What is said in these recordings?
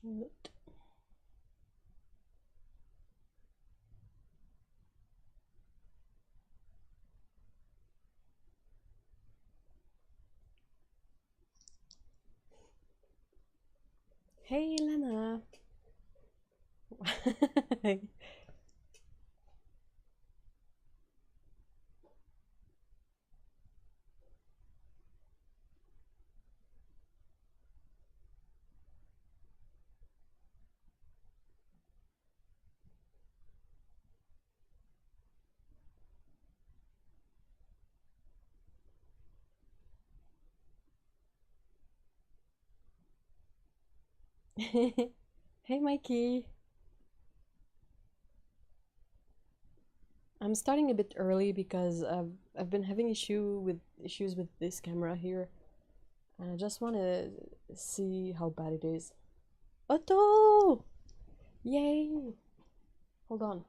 Loot. Hey, Lena. Hey, Mikey. I'm starting a bit early because I've been having issues with this camera here, and I just want to see how bad it is. Otto! Yay! Hold on.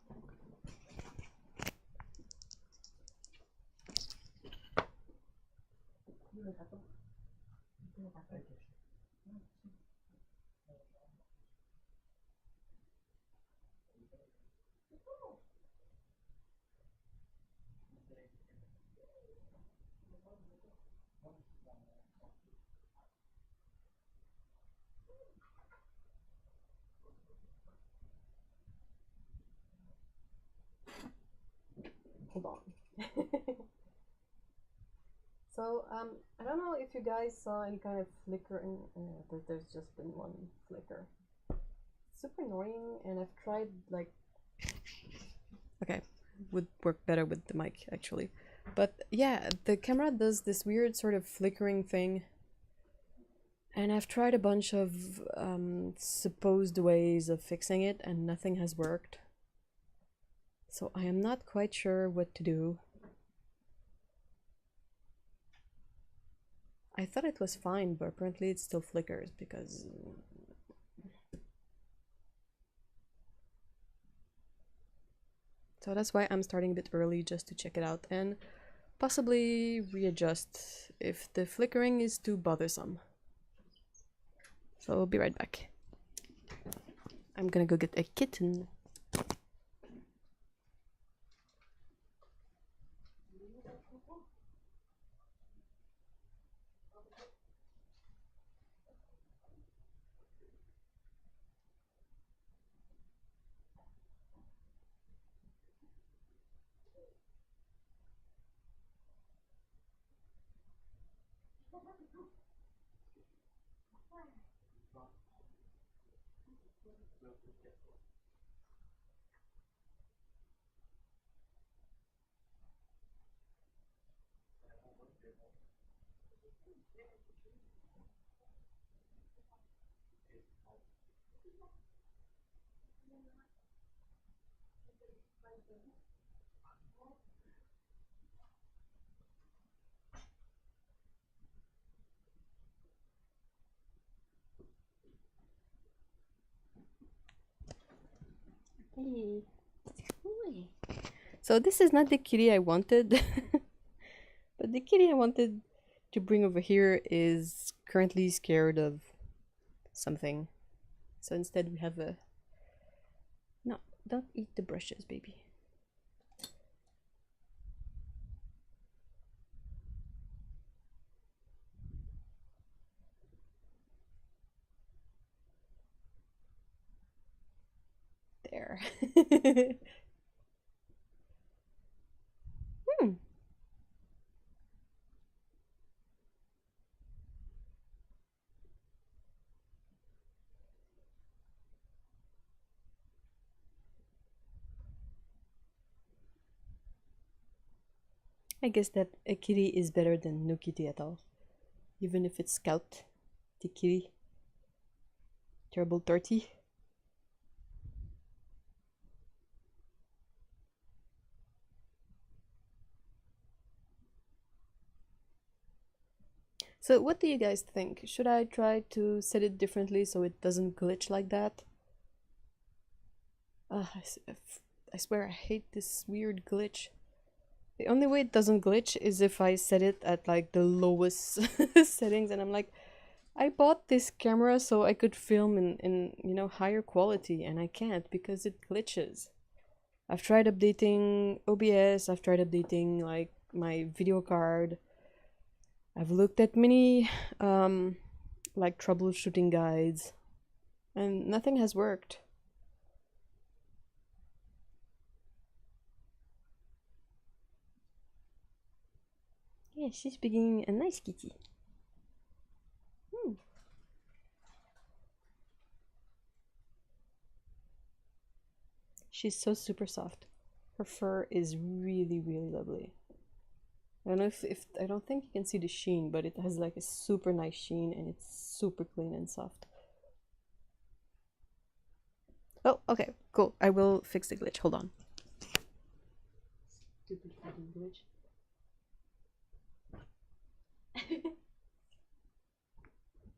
Hold on. So, I don't know if you guys saw any kind of flicker in, there's just been one flicker. Super annoying, and I've tried, like, okay, would work better with the mic, actually. But yeah, the camera does this weird sort of flickering thing, and I've tried a bunch of supposed ways of fixing it, and nothing has worked. So I am not quite sure what to do. I thought it was fine, but apparently it still flickers because... So that's why I'm starting a bit early, just to check it out and possibly readjust if the flickering is too bothersome. So I'll be right back. I'm gonna go get a kitten. Hey. So this is not the kitty I wanted, but the kitty I wanted to bring over here is currently scared of something. So instead we have a... No, don't eat the brushes, baby. There. I guess that a kitty is better than no kitty at all. Even if it's Scout, the kitty. Terrible dirty. So what do you guys think? Should I try to set it differently so it doesn't glitch like that? I swear I hate this weird glitch. The only way it doesn't glitch is if I set it at like the lowest settings, and I'm like, I bought this camera so I could film in you know, higher quality, and I can't because it glitches. I've tried updating OBS, I've tried updating like my video card. I've looked at many like troubleshooting guides, and nothing has worked. Yeah, she's being a nice kitty. She's so super soft. Her fur is really, really lovely. I don't know if I don't think you can see the sheen, but it has like a super nice sheen and it's super clean and soft. Oh, okay, cool. I will fix the glitch. Hold on. Stupid fucking glitch.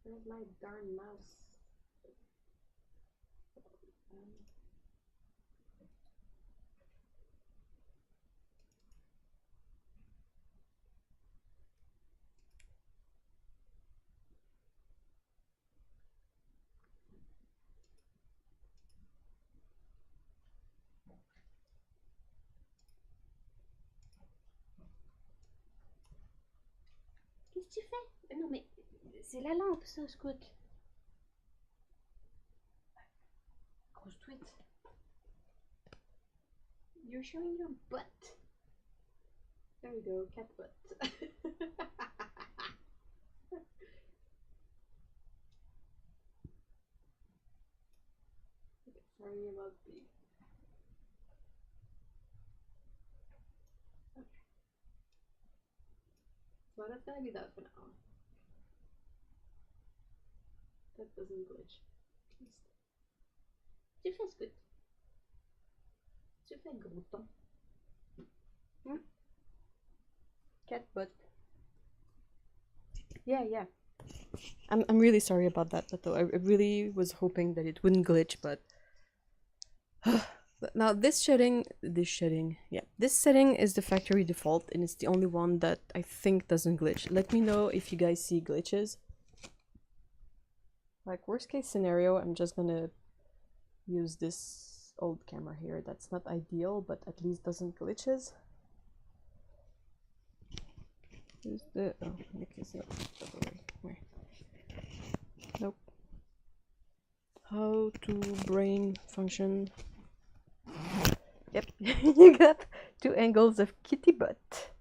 Where's my darn mouse? Qu'est-ce que tu fais? Non mais c'est la lampe ça, Scout. Grosse tweet. You're showing your butt. There we go, cat butt. Sorry about the... Okay. So that's gonna be that for now. That doesn't glitch. Tu fais ce que tu fais, gros ton. Hmm? Cat butt. Yeah, yeah. I'm really sorry about that, though. I really was hoping that it wouldn't glitch, but now this setting is the factory default, and it's the only one that I think doesn't glitch. Let me know if you guys see glitches. Like worst case scenario, I'm just gonna use this old camera here. That's not ideal, but at least doesn't glitches. Use the okay, so where? Nope. How to brain function. Yep, you got 2 angles of kitty butt.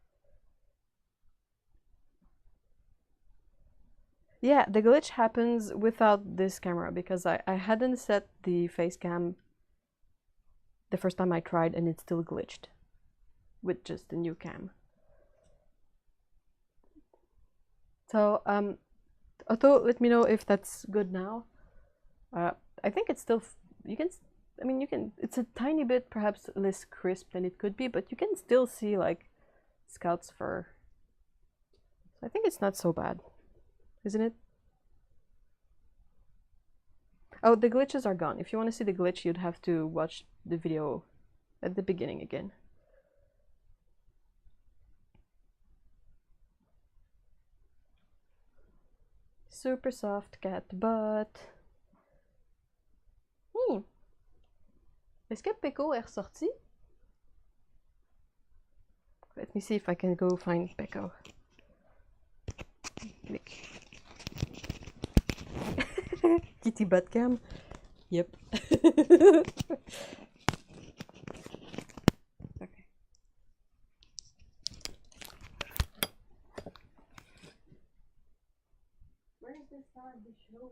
Yeah, the glitch happens without this camera because I hadn't set the face cam the first time I tried and it still glitched with just the new cam. So, Otto, let me know if that's good now. I think it's still, you can, I mean, you can, it's a tiny bit perhaps less crisp than it could be, but you can still see like Scout's fur. So I think it's not so bad, isn't it? Oh, the glitches are gone. If you want to see the glitch, you'd have to watch the video at the beginning again. Super soft cat butt. Est-ce que Peko est ressorti? Let me see if I can go find Peko. Kitty butt cam. Yep. Okay. Where is this side of the show?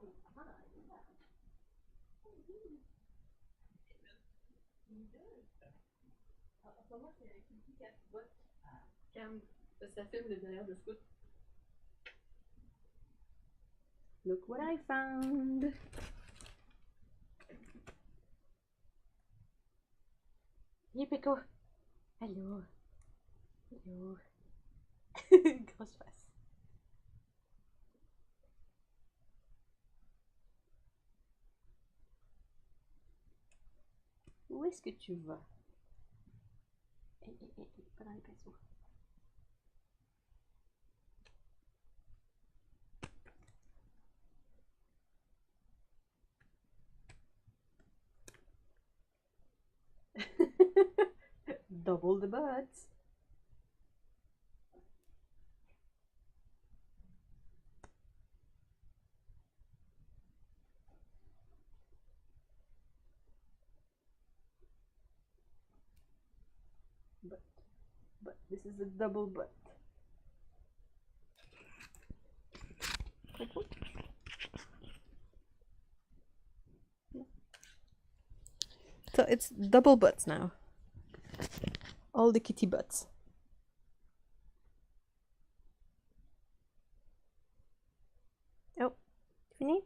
Moi, c'est Kitty cat butt cam. Ça filme le derrière de Scout. Look what I found. Hey, Peko. Hello. Hello. Grosse face. Où est-ce que tu vas? Pas dans les pinceaux. double the butts. But this is a double butt. So it's double butts now. All the kitty butts. Oh, fini?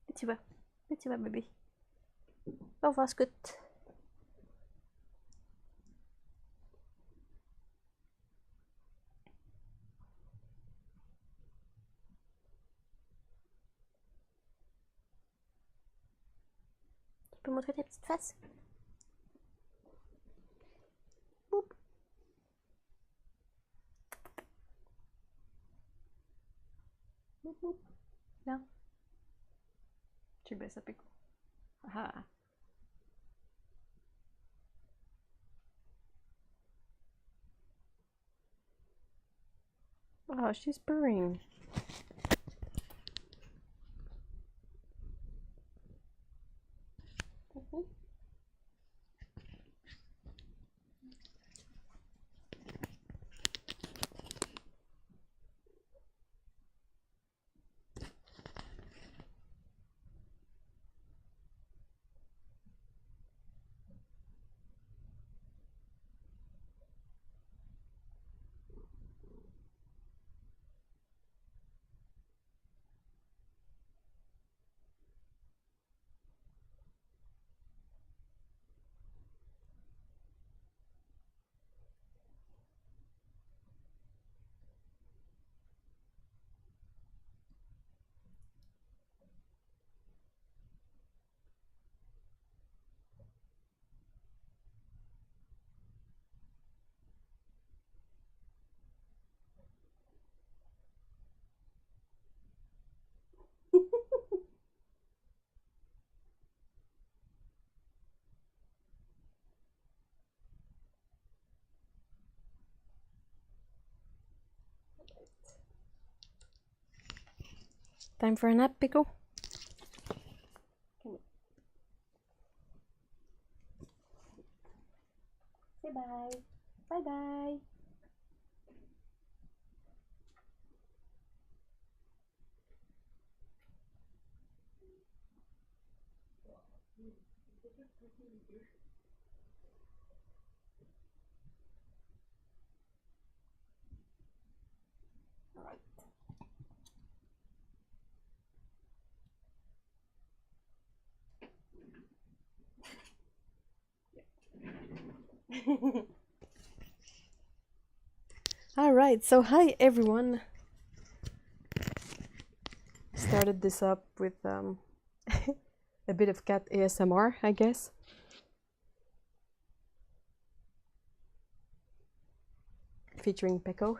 Petit bas bébé. Au revoir Scott. Tu peux montrer tes petites faces? Boop. Boop, boop. Non. Tu baisses à Pico. Ah. Oh, she's purring. Time for a nap, Pico? Say bye. Bye bye. All right. All right, so hi everyone. Started this up with a bit of cat ASMR, I guess. Featuring Peko.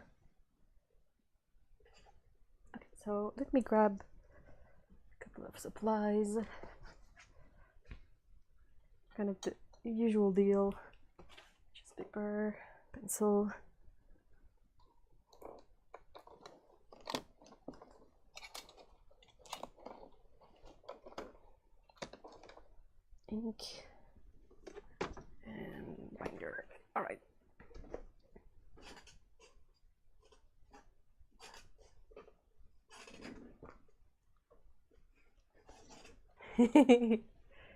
Okay, so let me grab a couple of supplies. Kind of the usual deal. Just paper, pencil. Ink. And binder. All right.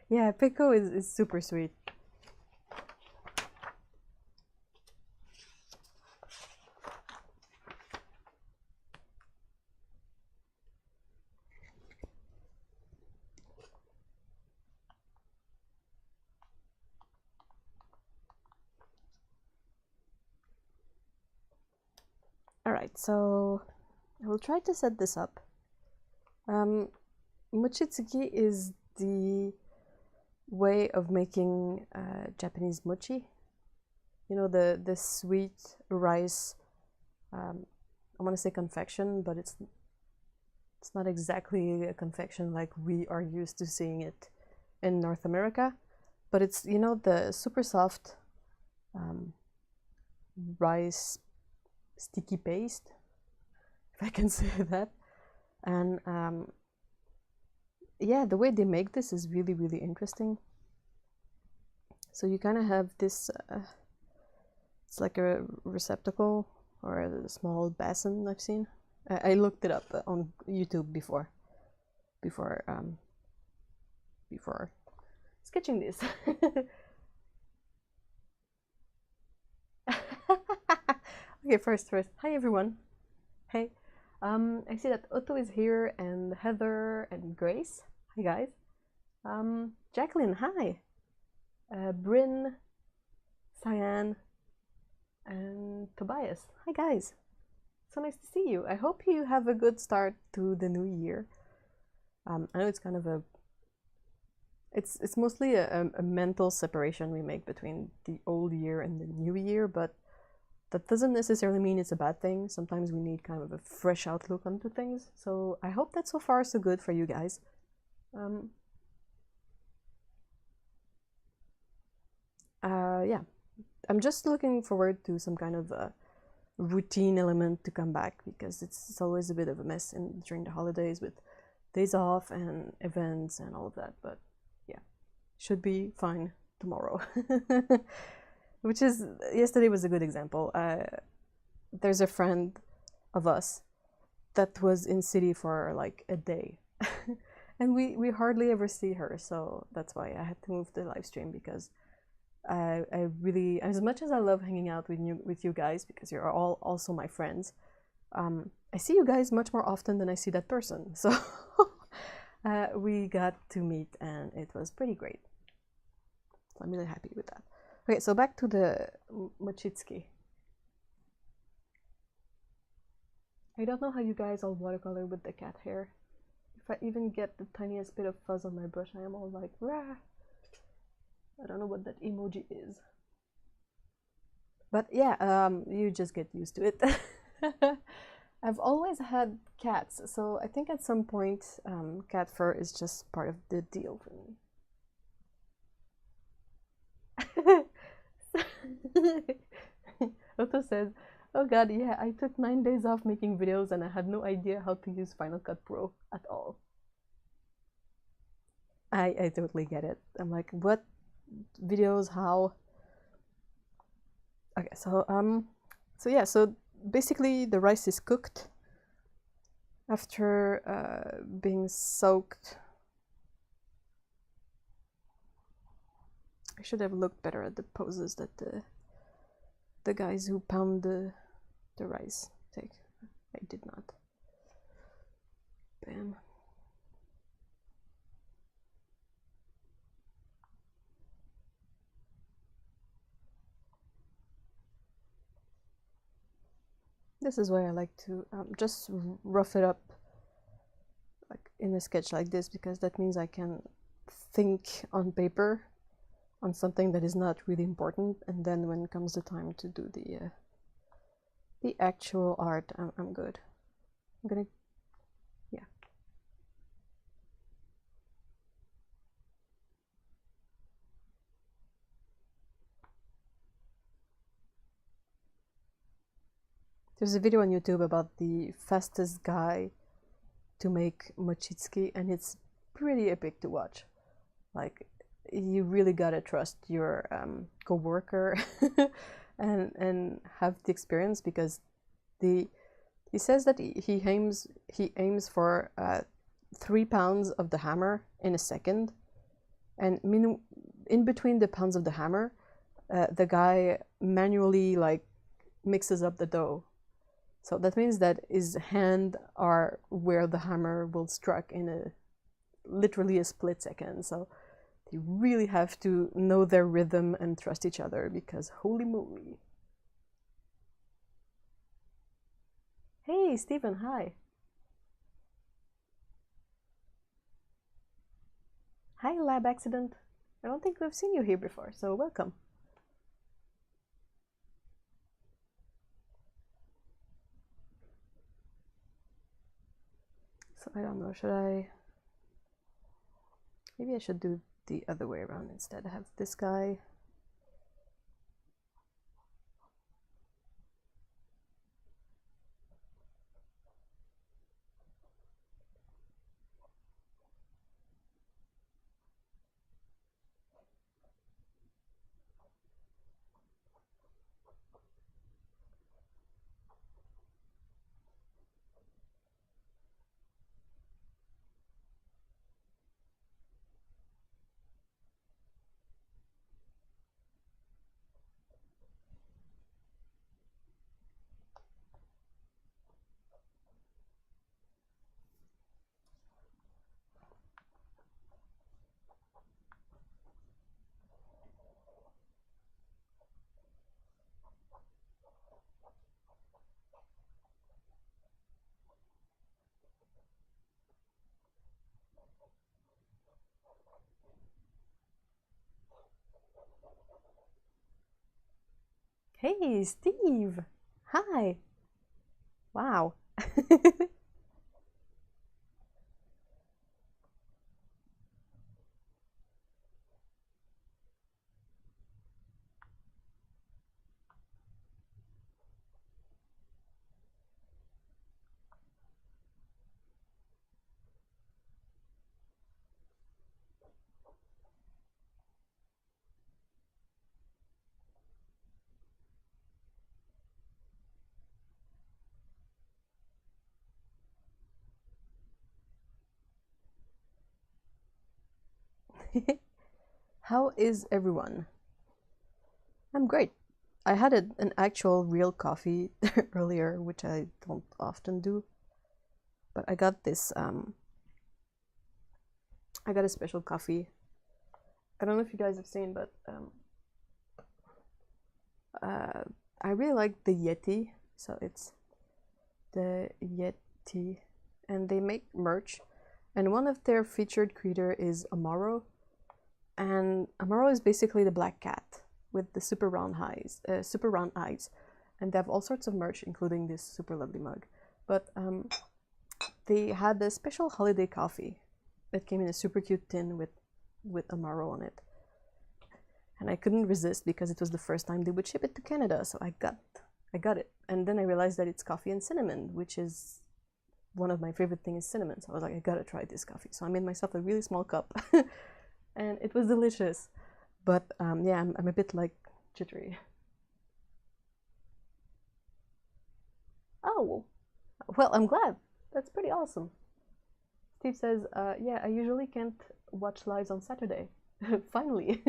Yeah, Pico is super sweet. Alright, so I will try to set this up. Mochitsuki is the way of making Japanese mochi. You know, the sweet rice, I want to say confection, but it's not exactly a confection like we are used to seeing it in North America. but it's, you know, the super soft rice sticky paste, if I can say that. And yeah, the way they make this is really, really interesting. So you kind of have this, it's like a receptacle or a small basin I've seen. I looked it up on YouTube before sketching this. Okay, first, hi everyone. Hey, I see that Otto is here, and Heather and Grace. Hi guys. Jacqueline, hi. Bryn, Cyan, and Tobias. Hi guys. So nice to see you. I hope you have a good start to the new year. I know it's kind of a it's mostly a mental separation we make between the old year and the new year, but that doesn't necessarily mean it's a bad thing. Sometimes we need kind of a fresh outlook onto things. So I hope that so far so good for you guys. Yeah, I'm just looking forward to some kind of routine element to come back, because it's always a bit of a mess during the holidays with days off and events and all of that. But yeah, should be fine tomorrow. Which is, yesterday was a good example. There's a friend of us that was in city for like a day. And we hardly ever see her, so that's why I had to move the live stream, because I really, as much as I love hanging out with you guys, because you're all also my friends, I see you guys much more often than I see that person. So we got to meet, and it was pretty great. So I'm really happy with that. Okay, so back to the Mochitsky. I don't know how you guys all watercolor with the cat hair. If I even get the tiniest bit of fuzz on my brush, I am all like, rah! I don't know what that emoji is. But yeah, you just get used to it. I've always had cats, so I think at some point cat fur is just part of the deal for me. Otto says, oh god, yeah, I took 9 days off making videos and I had no idea how to use Final Cut Pro at all. I totally get it. I'm like, what videos, how? Okay, so yeah, so basically the rice is cooked after being soaked. I should have looked better at the poses that the guys who pound the rice take. I did not. Bam. This is why I like to just rough it up like in a sketch like this, because that means I can think on paper on something that is not really important, and then when comes the time to do the actual art, I'm good. I'm gonna, yeah. There's a video on YouTube about the fastest guy to make Mochitsky, and it's pretty epic to watch. Like, you really gotta trust your co-worker and have the experience, because he says that he aims for 3 pounds of the hammer in a second, and in between the pounds of the hammer, the guy manually like mixes up the dough. So that means that his hand are where the hammer will strike in literally a split second. So they really have to know their rhythm and trust each other, because holy moly. Hey, Stephen, hi. Hi, Lab Accident. I don't think we've seen you here before, so welcome. So I don't know, maybe I should do the other way around instead. I have this guy. Hey, Steve! Hi! Wow. How is everyone? I'm great. I had an actual real coffee earlier, which I don't often do. But I got this, I got a special coffee. I don't know if you guys have seen, but I really like the Yeti. So it's the Yeti, and they make merch. And one of their featured creator is Amaro. And Amaro is basically the black cat with the super round eyes, and they have all sorts of merch, including this super lovely mug. But they had a special holiday coffee that came in a super cute tin with Amaro on it, and I couldn't resist because it was the first time they would ship it to Canada, so I got it. And then I realized that it's coffee and cinnamon, which is one of my favorite things, is cinnamon. So I was like, I gotta try this coffee. So I made myself a really small cup. And it was delicious, but yeah, I'm a bit like jittery. Oh, well, I'm glad. That's pretty awesome. Steve says, yeah, I usually can't watch lives on Saturday. Finally.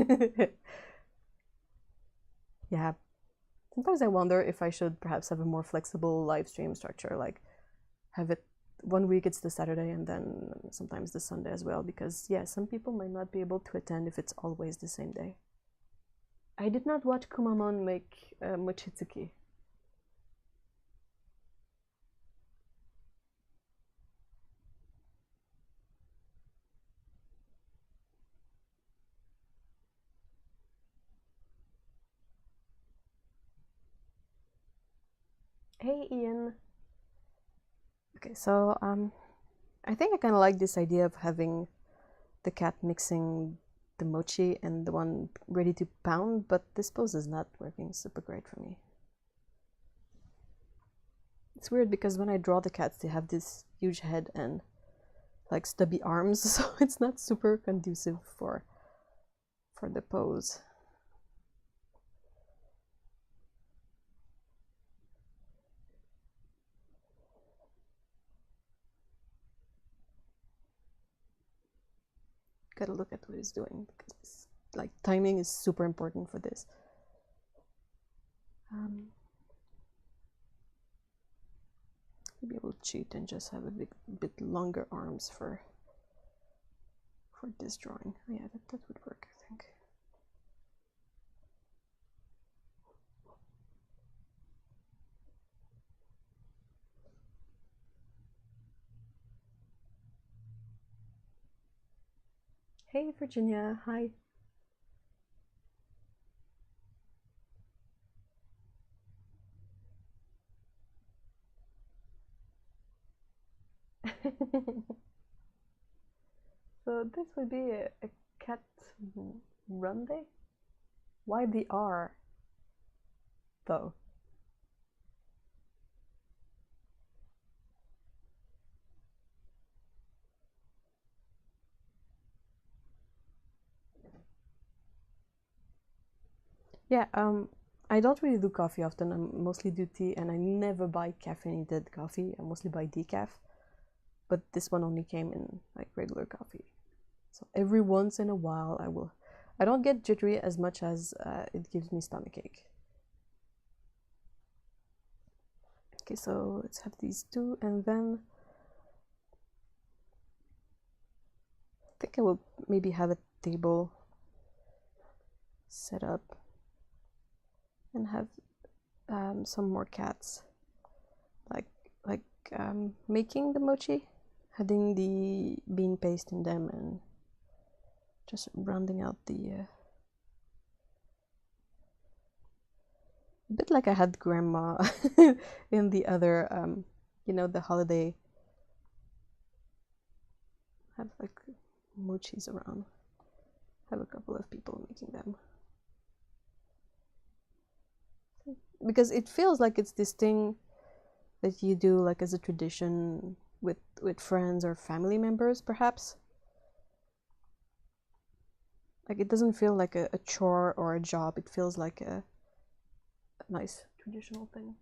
Yeah. Sometimes I wonder if I should perhaps have a more flexible live stream structure, like have it one week it's the Saturday and then sometimes the Sunday as well, because yeah, some people might not be able to attend if it's always the same day. I did not watch Kumamon make Mochitsuki. Hey Ian. Okay, so I think I kind of like this idea of having the cat mixing the mochi and the one ready to pound, but this pose is not working super great for me. It's weird because when I draw the cats, they have this huge head and like stubby arms, so it's not super conducive for the pose. Gotta look at what he's doing because like timing is super important for this. Maybe I will cheat and just have a bit longer arms for this drawing. Oh, yeah, that would work, I think. Hey, Virginia. Hi. So this would be a cat Runde? Why the R, though? Yeah, I don't really do coffee often. I mostly do tea, and I never buy caffeinated coffee. I mostly buy decaf. But this one only came in like regular coffee. So every once in a while I will. I don't get jittery as much as it gives me stomachache. Okay, so let's have these two, and then I think I will maybe have a table set up and have some more cats, like making the mochi, adding the bean paste in them, and just rounding out the a bit like I had grandma in the other you know, the holiday, have like mochis around, have a couple of people making them, because it feels like it's this thing that you do like as a tradition with friends or family members, perhaps. Like, it doesn't feel like a chore or a job. It feels like a nice traditional thing.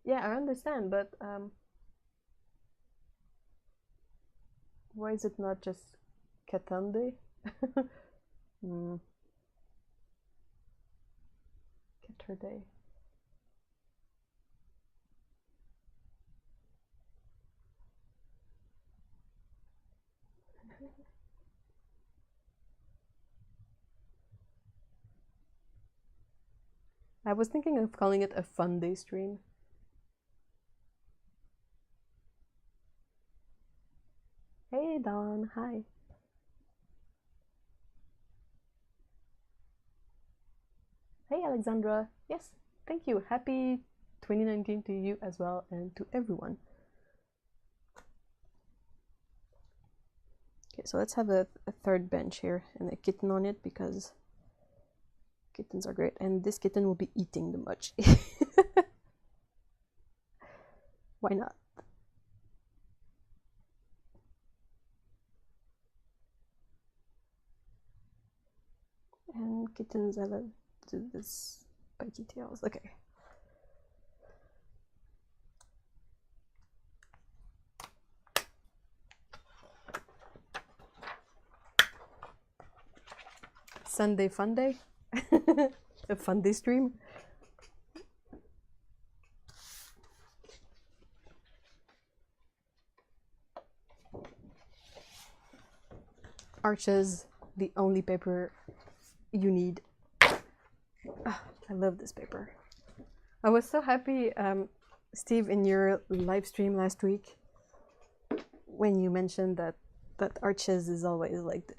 Yeah, I understand, but why is it not just Caturday? Caturday. I was thinking of calling it a fun day stream. Hey Dawn, hi. Hey Alexandra, yes, thank you. Happy 2019 to you as well, and to everyone. Okay, so let's have a third bench here and a kitten on it, because kittens are great, and this kitten will be eating the mochi. Why not? And kittens, I love to do this spiky tails. Okay. Sunday fun day? A fun day stream? Arches, the only paper you need. I love this paper. I was so happy, Steve, in your live stream last week, when you mentioned that Arches is always like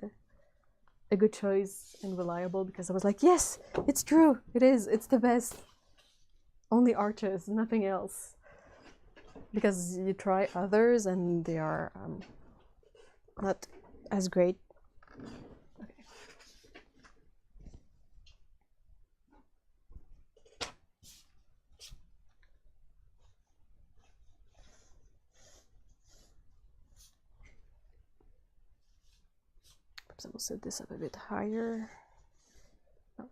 a good choice and reliable, because I was like, yes, it's true, it is, it's the best. Only Arches, nothing else. Because you try others and they are not as great. Okay. Perhaps I will set this up a bit higher. Oh.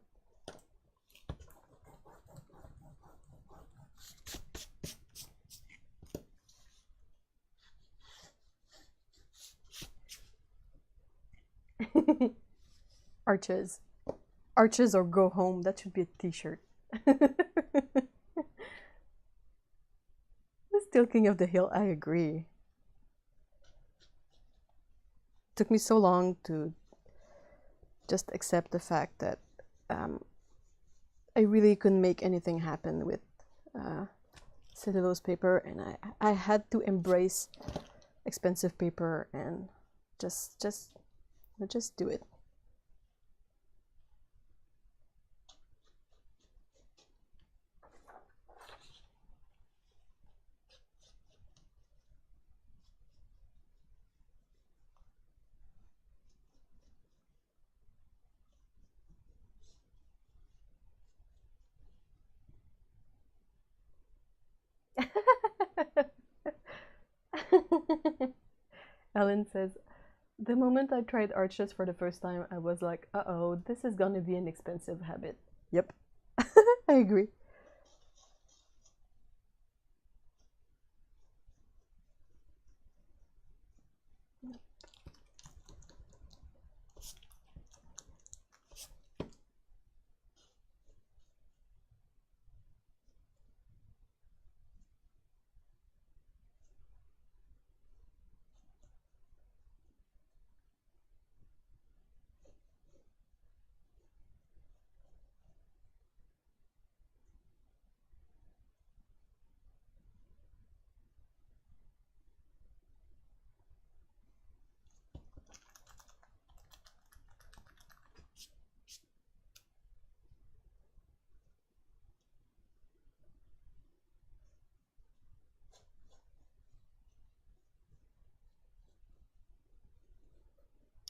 Arches. Arches or go home. That should be a t-shirt. Still king of the hill, I agree. It took me so long to just accept the fact that I really couldn't make anything happen with cellulose paper, and I had to embrace expensive paper and just do it. Ellen says, the moment I tried arches for the first time, I was like, uh-oh, this is gonna be an expensive habit. Yep, I agree.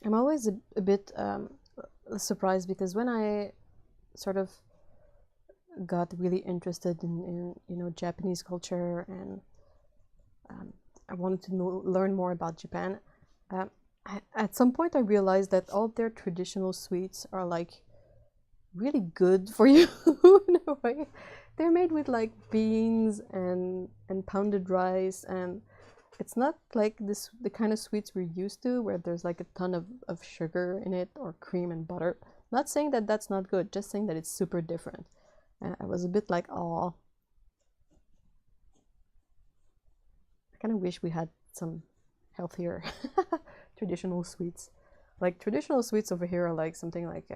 I'm always a bit surprised because when I sort of got really interested in you know, Japanese culture, and I wanted to learn more about Japan. At some point, I realized that all their traditional sweets are like really good for you in a way. They're made with like beans and pounded rice, and it's not like this the kind of sweets we're used to where there's like a ton of sugar in it or cream and butter. Not saying that that's not good, just saying that it's super different. And I was a bit like, oh, I kind of wish we had some healthier traditional sweets. Like traditional sweets over here are like something like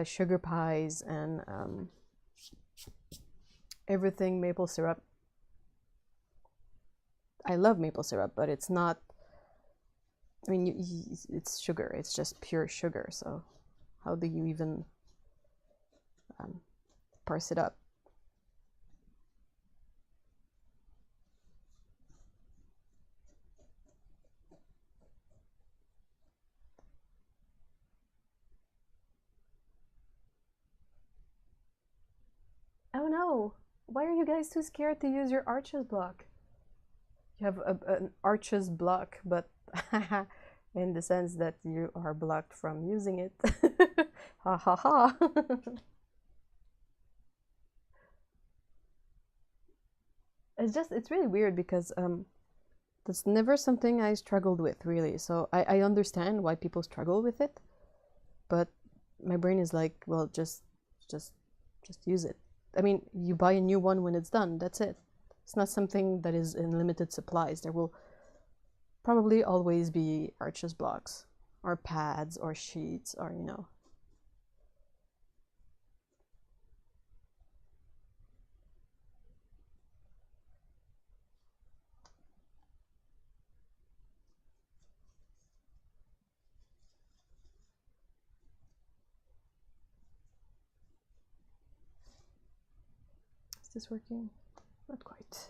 sugar pies and everything maple syrup. I love maple syrup, but it's not. I mean, it's sugar. It's just pure sugar. So, how do you even parse it up? Oh no! Why are you guys too scared to use your arches block? You have an arches block, but in the sense that you are blocked from using it. Ha ha ha. It's really weird because that's never something I struggled with really. So I understand why people struggle with it, but my brain is like, well, just use it. I mean, you buy a new one when it's done. That's it. It's not something that is in limited supplies. There will probably always be arches blocks or pads or sheets or, you know. Is this working? Not quite.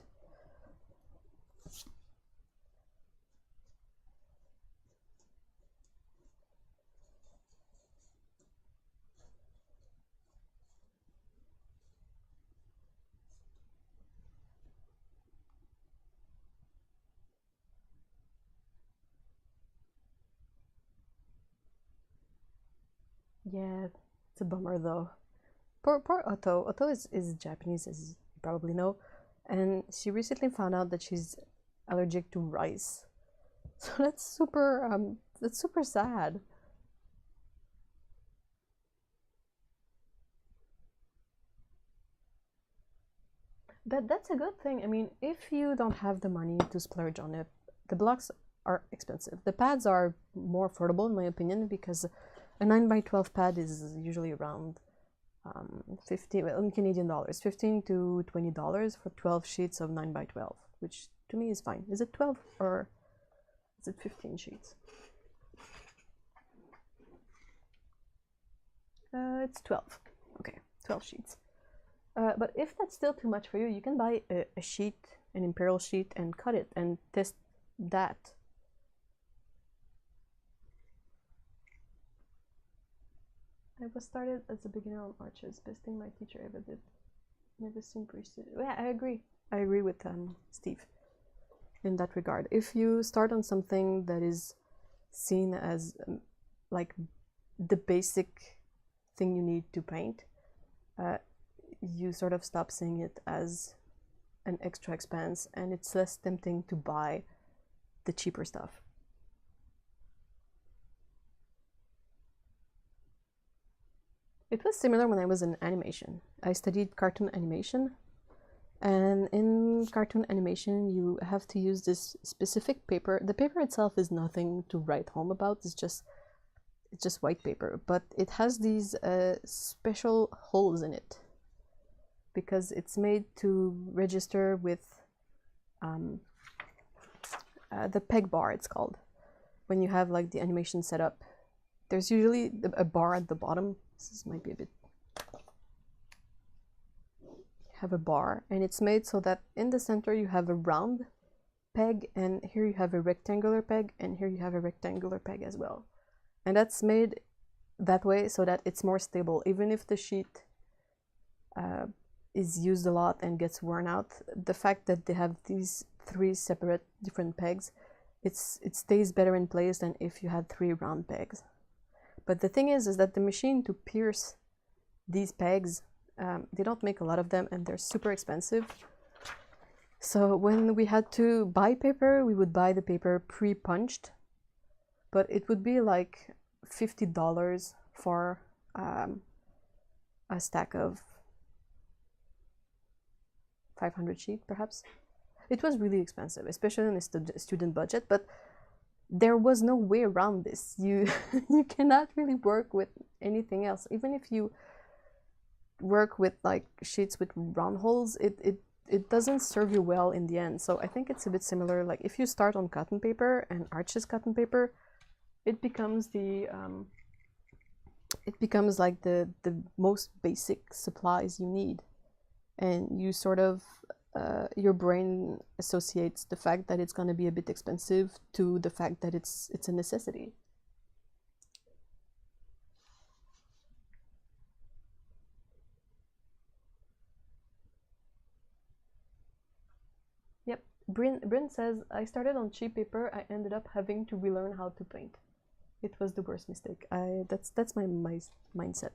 Yeah, it's a bummer though. Poor Otto. Otto is Japanese, as you probably know, and she recently found out that she's allergic to rice. So that's super sad. That's a good thing. I mean, if you don't have the money to splurge on it, the blocks are expensive. The pads are more affordable in my opinion because a 9x12 pad is usually around 50, well, in Canadian dollars, $15 to $20 for 12 sheets of 9x12, which to me is fine. Is it 12 or is it 15 sheets? It's 12. Okay, 12 sheets. But if that's still too much for you, you can buy a sheet, an imperial sheet, and cut it and test that. I was started as a beginner on arches. Best thing my teacher ever did. Never seen priesthood. Yeah, I agree. I agree with Steve. in that regard. If you start on something that is seen as like the basic thing you need to paint, you sort of stop seeing it as an extra expense, and it's less tempting to buy the cheaper stuff. It was similar when I was in animation. I studied cartoon animation, and in cartoon animation you have to use this specific paper. The paper itself is nothing to write home about, it's just white paper, but it has these special holes in it because it's made to register with the peg bar, it's called. When you have like the animation set up, there's usually a bar at the bottom. This might be a bit... have a bar, and it's made so that in the center you have a round peg, and here you have a rectangular peg, and here you have a rectangular peg as well. And that's made that way so that it's more stable. Even if the sheet is used a lot and gets worn out, the fact that they have these 3 separate different pegs, it stays better in place than if you had 3 round pegs. But the thing is that the machine to pierce these pegs, they don't make a lot of them, and they're super expensive. So when we had to buy paper, we would buy the paper pre-punched, but it would be like $50 for a stack of 500 sheet, perhaps. It was really expensive, especially in a student budget, but there was no way around this. You cannot really work with anything else. Even if you work with like sheets with round holes, it doesn't serve you well in the end. So I think it's a bit similar. Like if you start on cotton paper and Arches cotton paper, it becomes like the most basic supplies you need, and you sort of your brain associates the fact that it's going to be a bit expensive to the fact that it's a necessity. Yep, Bryn says, I started on cheap paper, I ended up having to relearn how to paint. It was the worst mistake. That's my mindset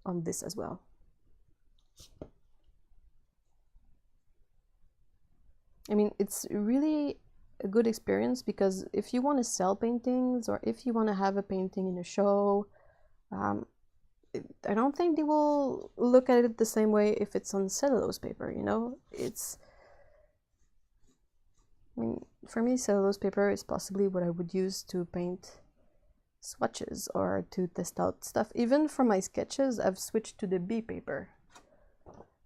on this as well. I mean, it's really a good experience because if you want to sell paintings or if you want to have a painting in a show, I don't think they will look at it the same way if it's on cellulose paper, you know? I mean, for me, cellulose paper is possibly what I would use to paint swatches or to test out stuff. Even for my sketches, I've switched to the B paper,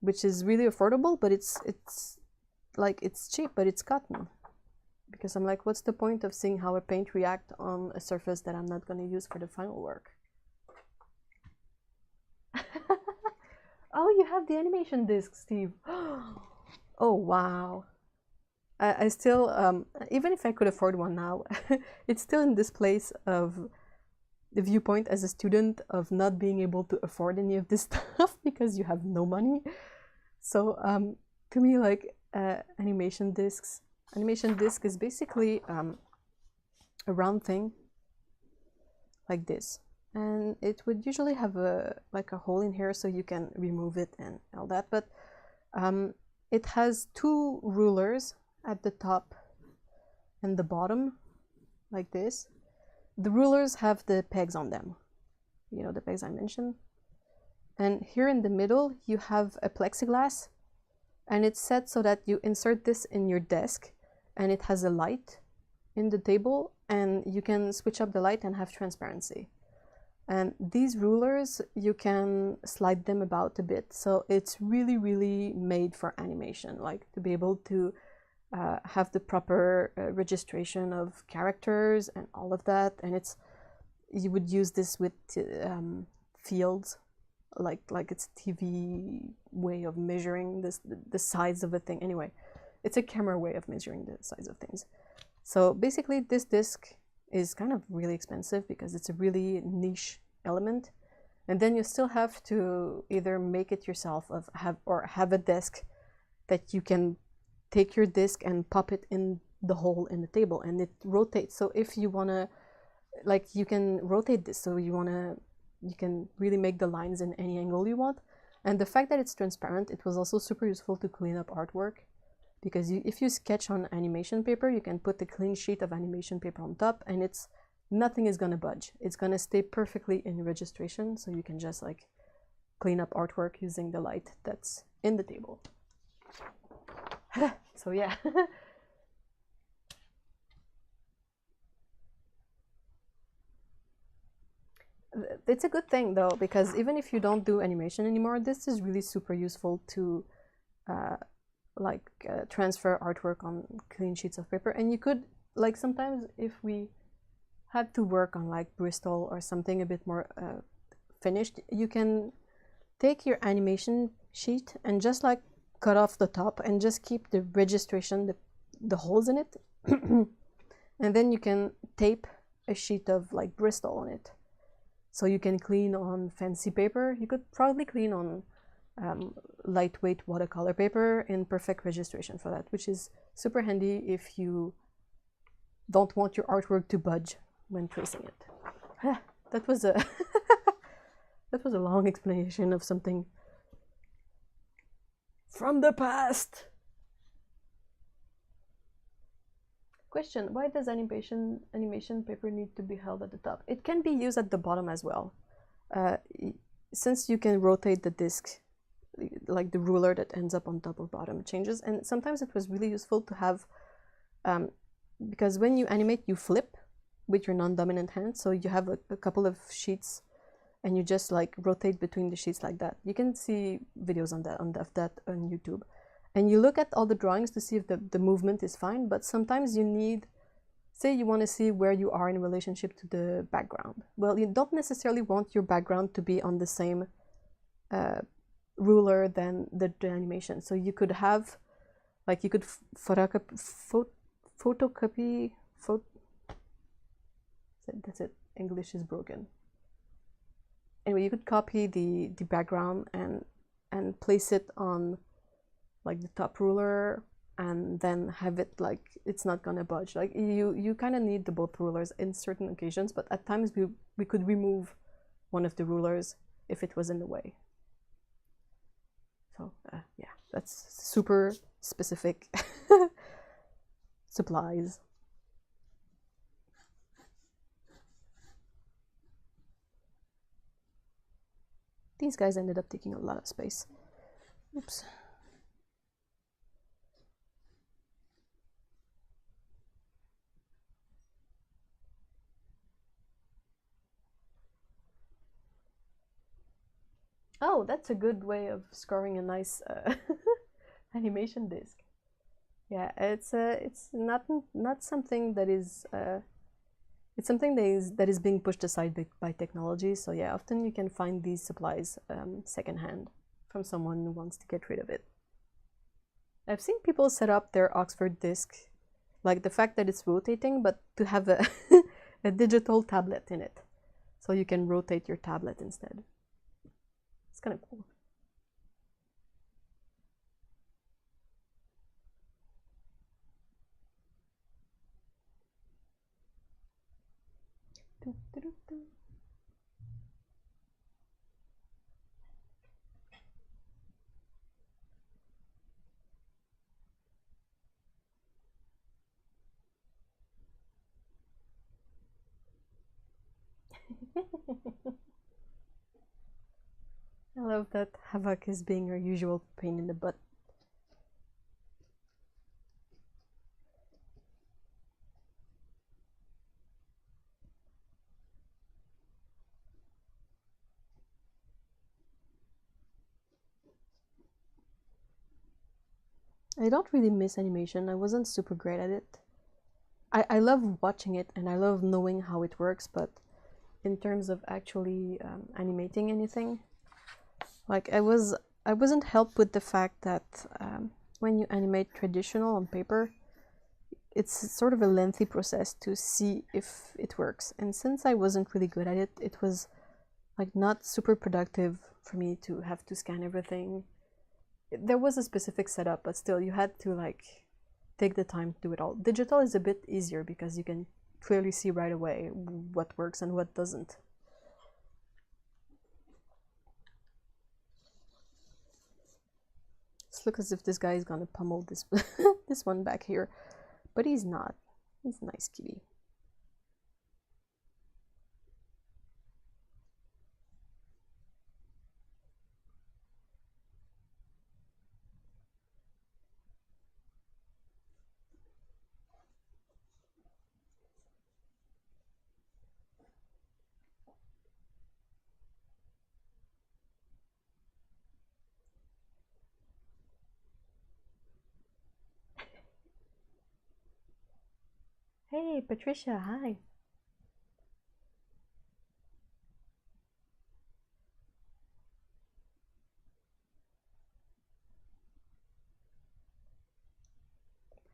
which is really affordable, but it's cheap, but it's cotton. Because I'm like, what's the point of seeing how a paint reacts on a surface that I'm not going to use for the final work? Oh, you have the animation disc, Steve. Oh, wow. I still, even if I could afford one now, it's still in this place of the viewpoint as a student of not being able to afford any of this stuff because you have no money. So to me, like, animation disc is basically a round thing like this, and it would usually have a hole in here so you can remove it and all that, but it has 2 rulers at the top and the bottom like this. The rulers have the pegs on them, you know, the pegs I mentioned, and here in the middle you have a plexiglass, and it's set so that you insert this in your desk and it has a light in the table, and you can switch up the light and have transparency. And these rulers, you can slide them about a bit, so it's really, really made for animation, like to be able to have the proper registration of characters and all of that. And you would use this with fields, like it's a TV way of measuring the size of a thing. Anyway, it's a camera way of measuring the size of things. So basically this disc is kind of really expensive because it's a really niche element, and then you still have to either make it yourself or have a desk that you can take your disc and pop it in the hole in the table, and it rotates. So if you want to, like, you can rotate this, so you can really make the lines in any angle you want. And the fact that it's transparent, it was also super useful to clean up artwork, because if you sketch on animation paper, you can put a clean sheet of animation paper on top, and nothing is gonna budge. It's gonna stay perfectly in registration, so you can just like clean up artwork using the light that's in the table. So yeah. It's a good thing though, because even if you don't do animation anymore, this is really super useful to transfer artwork on clean sheets of paper. And you could, like, sometimes if we had to work on like Bristol or something a bit more finished, you can take your animation sheet and just like cut off the top and just keep the registration, the holes in it. And then you can tape a sheet of like Bristol on it. So you can clean on fancy paper. You could probably clean on lightweight watercolor paper in perfect registration for that, which is super handy if you don't want your artwork to budge when tracing it. That was a that was a long explanation of something from the past. Question: why does animation paper need to be held at the top? It can be used at the bottom as well. Since you can rotate the disc, like the ruler that ends up on top or bottom changes, and sometimes it was really useful to have, because when you animate, you flip with your non-dominant hand, so you have a couple of sheets, and you just like rotate between the sheets like that. You can see videos on that on YouTube. And you look at all the drawings to see if the movement is fine, but sometimes you need, say you want to see where you are in relationship to the background. Well, you don't necessarily want your background to be on the same ruler than the animation. So you could have, like, you could photocopy, that's it, English is broken. Anyway, you could copy the background and place it on like the top ruler, and then have it like it's not gonna budge. Like you kind of need the both rulers in certain occasions, but at times we could remove one of the rulers if it was in the way. So yeah, that's super specific supplies. These guys ended up taking a lot of space. Oops. Oh, that's a good way of scoring a nice animation disc. Yeah, it's not something that is it's something that is being pushed aside by technology. So yeah, often you can find these supplies secondhand from someone who wants to get rid of it. I've seen people set up their Oxford disc, like the fact that it's rotating, but to have a a digital tablet in it, so you can rotate your tablet instead. It's kind of cool. I love that Havoc is being your usual pain in the butt. I don't really miss animation. I wasn't super great at it. I love watching it and I love knowing how it works, but in terms of actually animating anything, like I wasn't helped with the fact that when you animate traditional on paper, it's sort of a lengthy process to see if it works. And since I wasn't really good at it, it was like not super productive for me to have to scan everything there was a specific setup, but still you had to like take the time to do it all. Digital is a bit easier because you can clearly see right away what works and what doesn't. It looks as if this guy is gonna pummel this this one back here, but he's not. He's a nice kitty. Hey, Patricia, hi.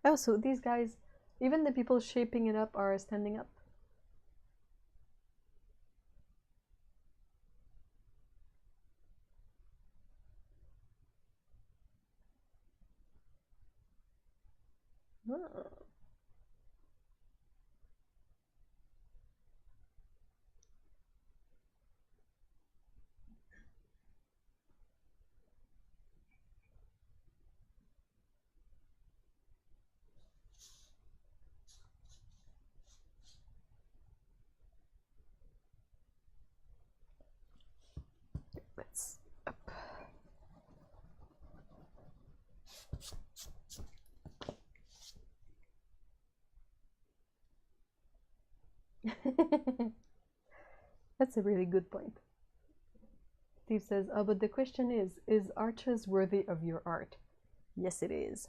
Oh, so these guys, even the people shaping it up are standing up. Oh. Let's up. That's a really good point. Steve says, oh, but the question is Arches worthy of your art? Yes, it is.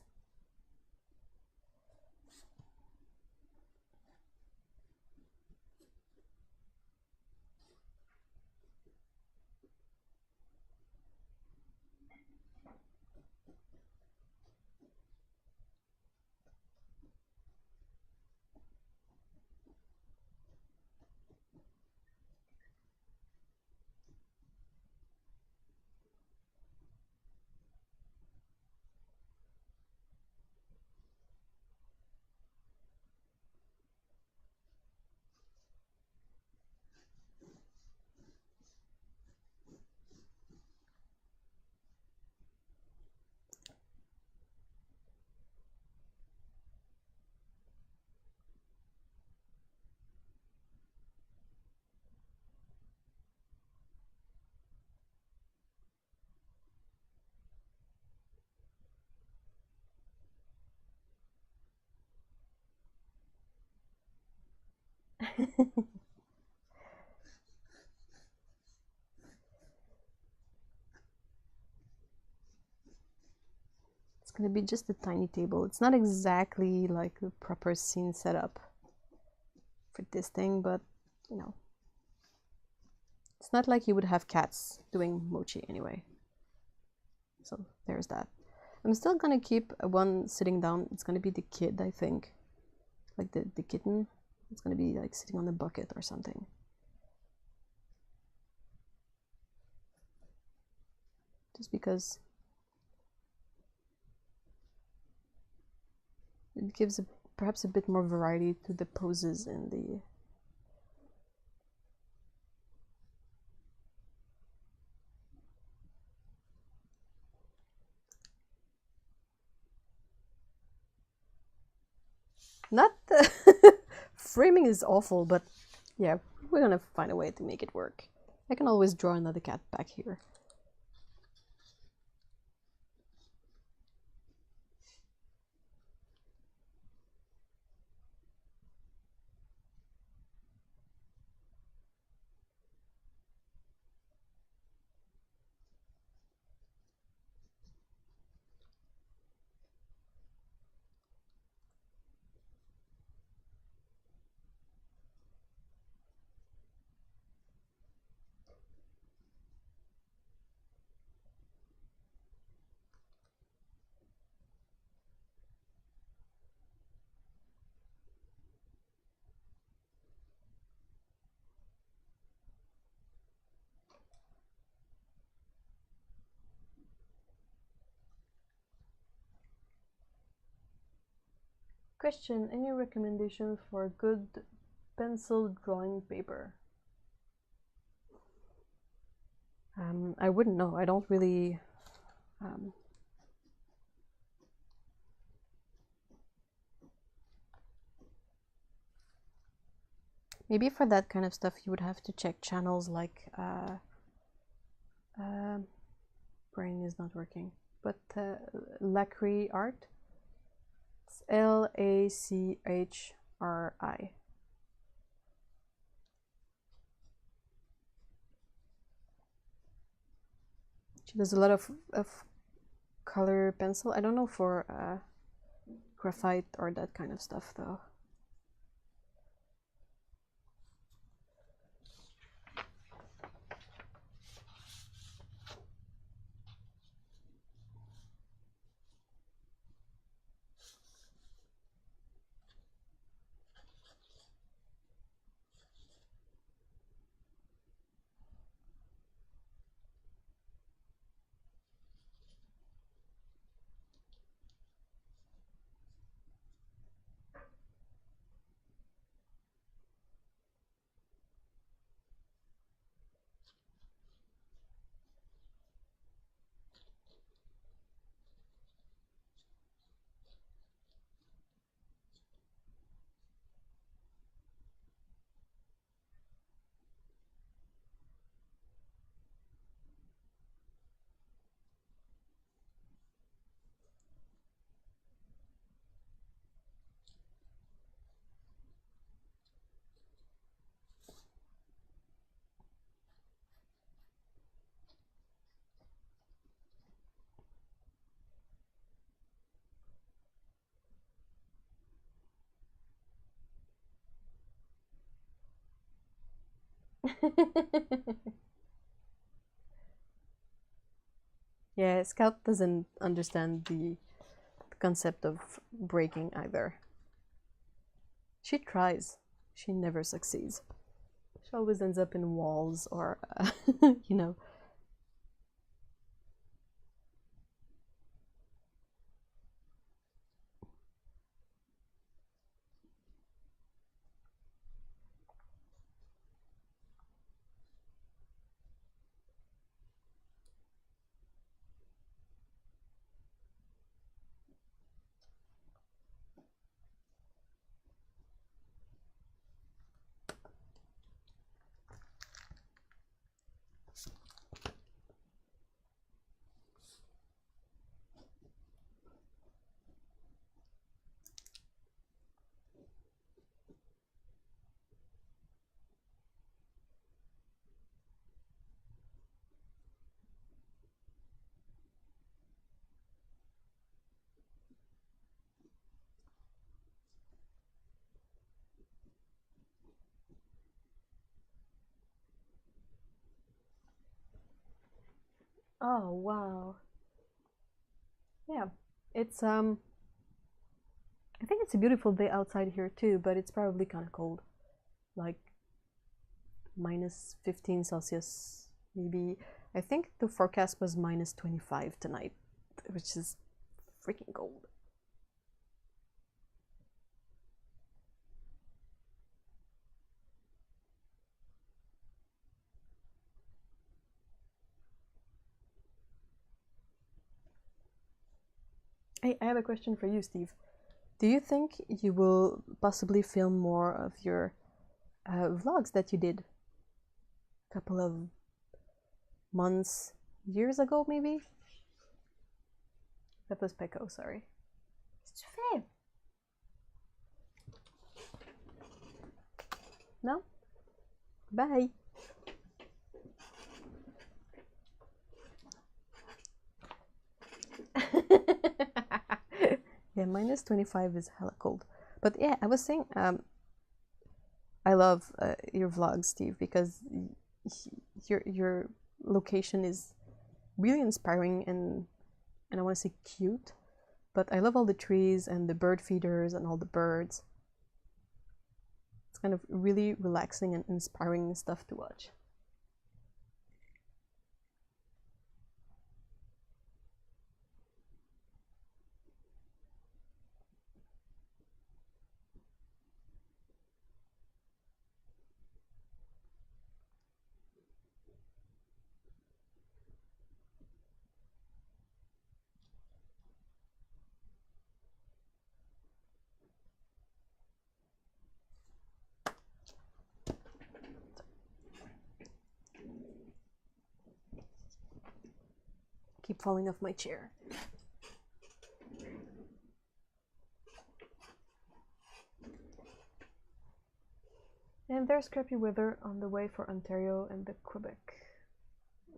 It's gonna be just a tiny table. It's not exactly like the proper scene setup for this thing, but you know, it's not like you would have cats doing mochi anyway. So there's that. I'm still gonna keep one sitting down. It's gonna be the kid, I think. Like the kitten. It's gonna be like sitting on the bucket or something. Just because it gives perhaps a bit more variety to the poses and the... Not framing is awful, but yeah, we're gonna find a way to make it work. I can always draw another cat back here. Question, any recommendation for good pencil drawing paper? I wouldn't know. I don't really maybe for that kind of stuff you would have to check channels like brain is not working, but Lacry Art. It's Lachri. She does a lot of color pencil. I don't know for graphite or that kind of stuff though. Yeah, Scout doesn't understand the concept of breaking either. She tries, she never succeeds. She always ends up in walls or, you know. Oh, wow. Yeah, it's I think it's a beautiful day outside here too, but it's probably kind of cold. Like minus 15 Celsius, maybe. I think the forecast was minus 25 tonight, which is freaking cold. Hey, I have a question for you, Steve. Do you think you will possibly film more of your vlogs that you did a couple of months, years ago, maybe? That was Pecco, sorry. No? Bye! Yeah, minus 25 is hella cold. But yeah, I was saying, I love your vlogs, Steve, because your location is really inspiring and I want to say cute. But I love all the trees and the bird feeders and all the birds. It's kind of really relaxing and inspiring stuff to watch. keep falling off my chair. And there's crappy weather on the way for Ontario and the Quebec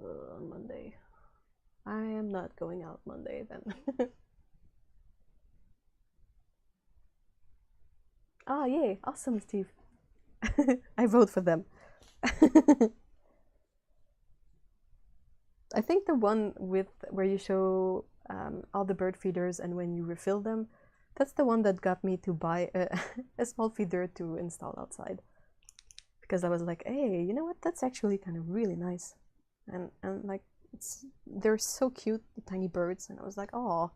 on Monday. I am not going out Monday then. Ah, yay! Awesome, Steve. I vote for them. I think the one with where you show all the bird feeders and when you refill them, that's the one that got me to buy a small feeder to install outside. Because I was like, hey, you know what? That's actually kind of really nice. And like, they're so cute, the tiny birds. And I was like, oh,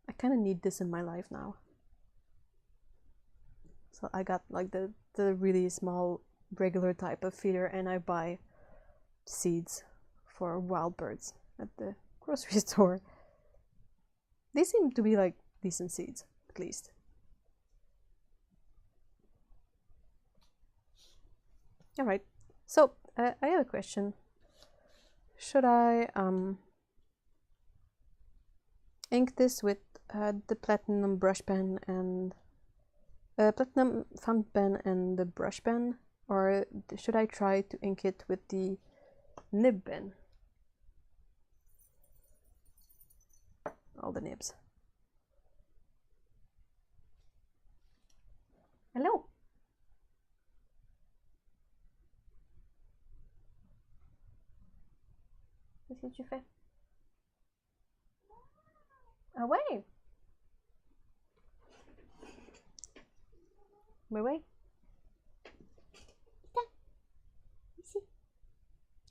I kind of need this in my life now. So I got like the really small regular type of feeder, and I buy seeds for wild birds at the grocery store. They seem to be like decent seeds, at least. All right, so I have a question. Should I ink this with the platinum brush pen and platinum fountain pen and the brush pen, or should I try to ink it with the nib pen? All the nibs. Hello. Qu'est-ce que tu fais? Ah ouais? Mais ouais. Viens. Ici.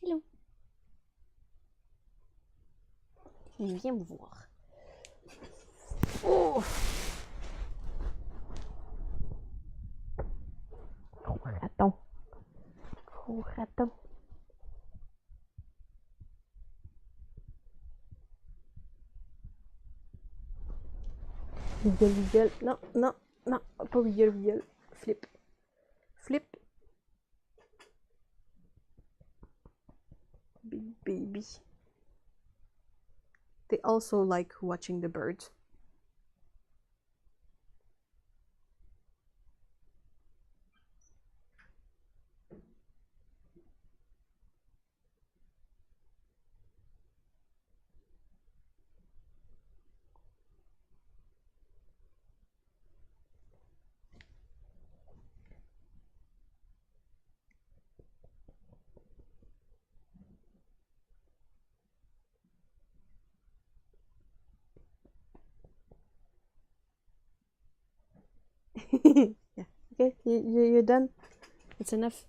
Hello. Viens me voir. Oh. Gros raton. Gros raton. Wiggle, wiggle. Non, non, non. Pas wiggle, wiggle. Flip. Flip. Big baby. They also like watching the birds. Yeah. Okay, you're done. It's enough.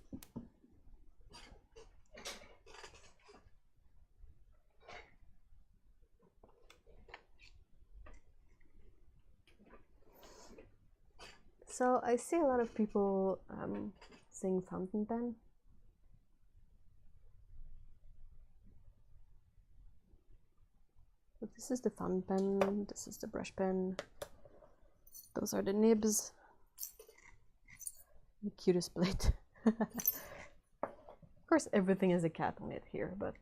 So I see a lot of people sing fountain pen. So this is the fountain pen, this is the brush pen, those are the nibs. The cutest plate. Of course everything is a cat on it here, but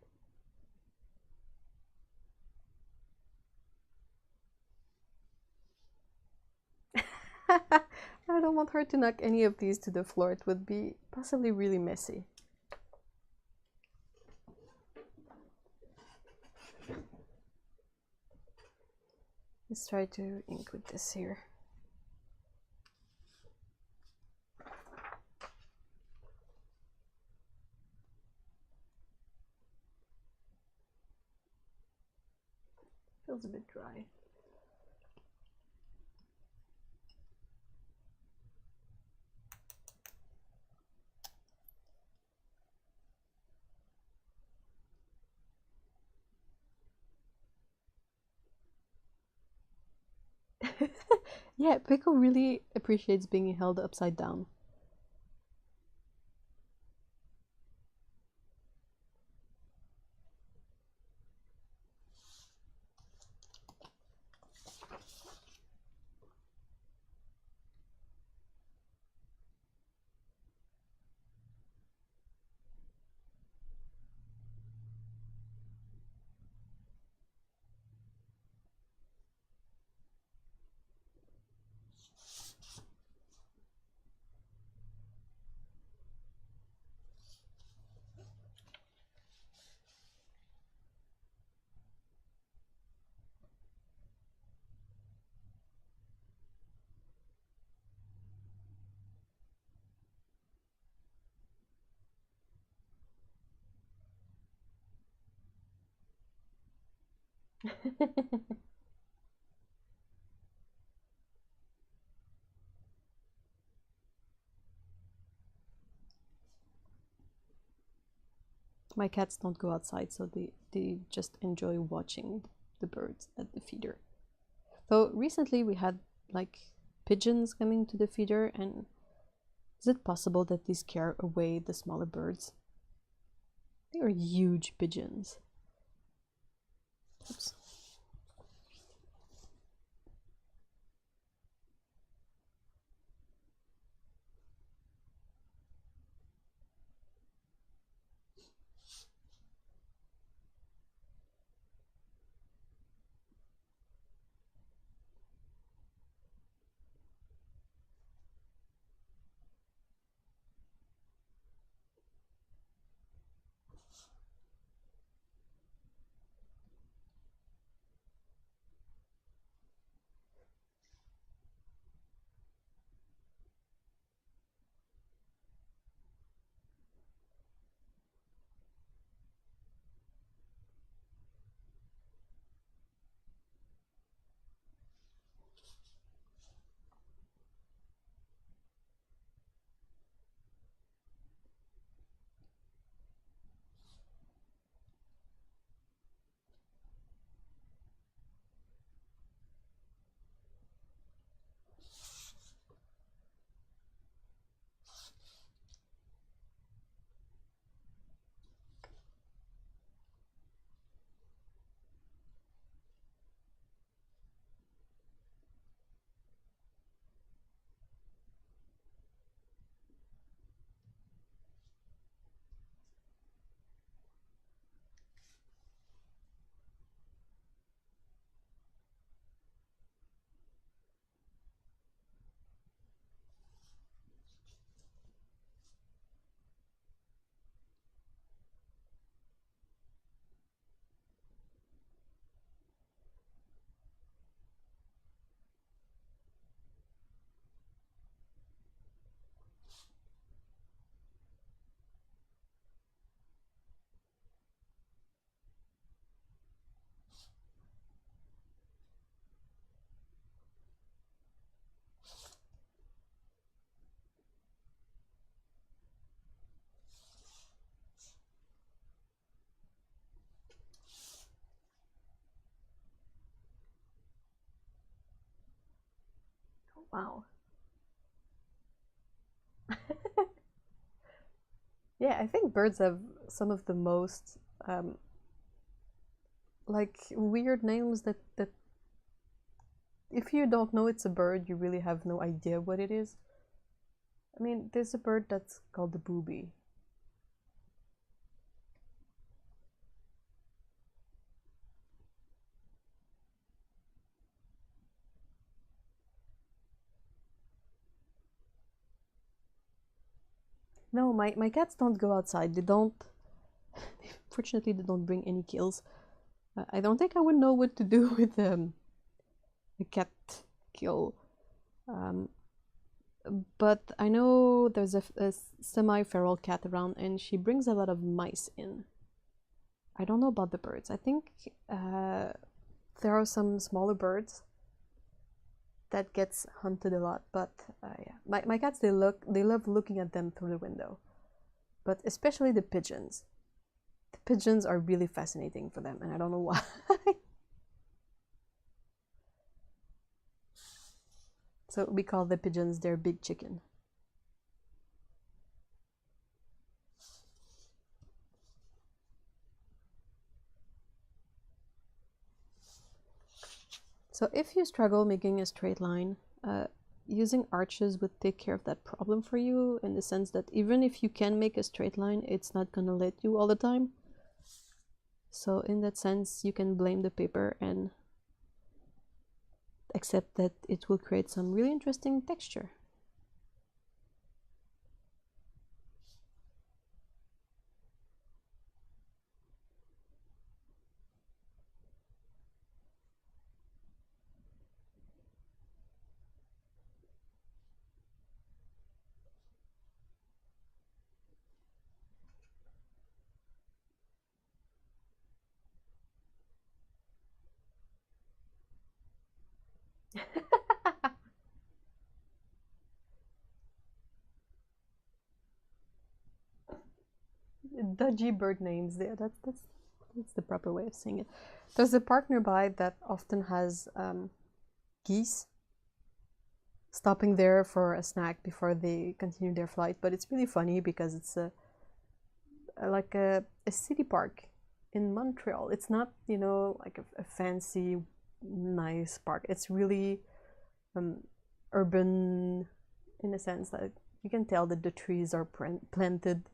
I don't want her to knock any of these to the floor. It would be possibly really messy. Let's try to ink with this here. Feels a bit dry. Yeah, Pickle really appreciates being held upside down. My cats don't go outside, so they just enjoy watching the birds at the feeder. So recently we had like pigeons coming to the feeder, and is it possible that they scare away the smaller birds? They are huge pigeons. Oops. Wow. Yeah, I think birds have some of the most like weird names that if you don't know it's a bird, you really have no idea what it is. I mean, there's a bird that's called the booby. No, my cats don't go outside. They don't. Fortunately, they don't bring any kills. I don't think I would know what to do with a cat kill. Um, but I know there's a semi-feral cat around, and she brings a lot of mice in. I don't know about the birds. I think there are some smaller birds that gets hunted a lot, but yeah, my cats they love looking at them through the window, but especially the pigeons. The pigeons are really fascinating for them, and I don't know why. So we call the pigeons their big chicken. So if you struggle making a straight line, using arches would take care of that problem for you, in the sense that even if you can make a straight line, it's not gonna let you all the time. So in that sense, you can blame the paper and accept that it will create some really interesting texture. Dodgy bird names. Yeah, that's the proper way of saying it. There's a park nearby that often has geese stopping there for a snack before they continue their flight. But it's really funny because it's like a city park in Montreal. It's not, you know, like a fancy, nice park. It's really urban in a sense that you can tell that the trees are planted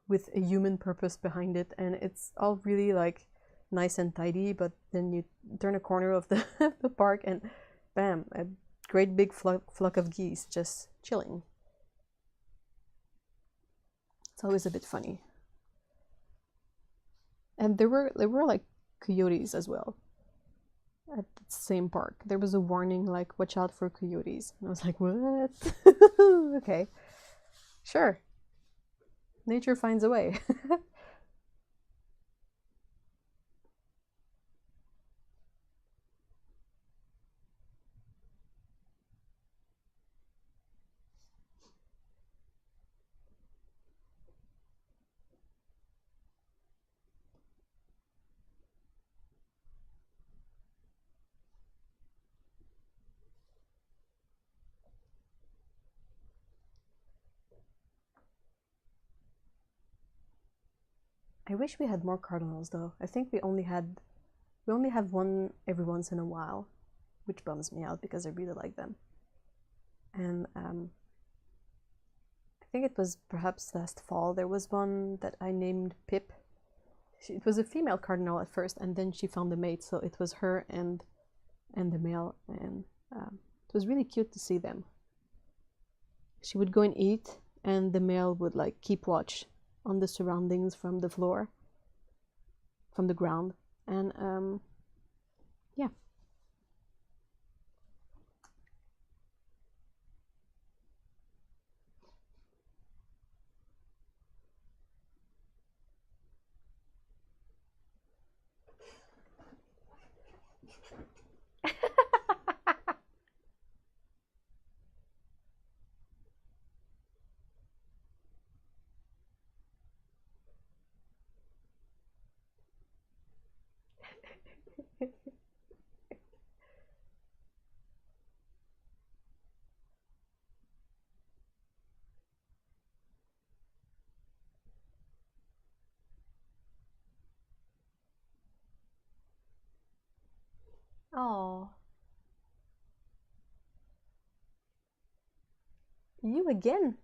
with a human purpose behind it, and it's all really like nice and tidy. But then you turn a corner of the the park and bam, a great big flock of geese just chilling. It's always a bit funny. And there were like coyotes as well at the same park. There was a warning like watch out for coyotes, and I was like, what? Okay, sure, nature finds a way. I wish we had more cardinals though. I think we only have one every once in a while, which bums me out because I really like them. And I think it was perhaps last fall there was one that I named Pip. It was a female cardinal at first, and then she found a mate, so it was her and the male, and it was really cute to see them. She would go and eat, and the male would like keep watch on the surroundings from the floor, from the ground, and yeah. Oh, you again?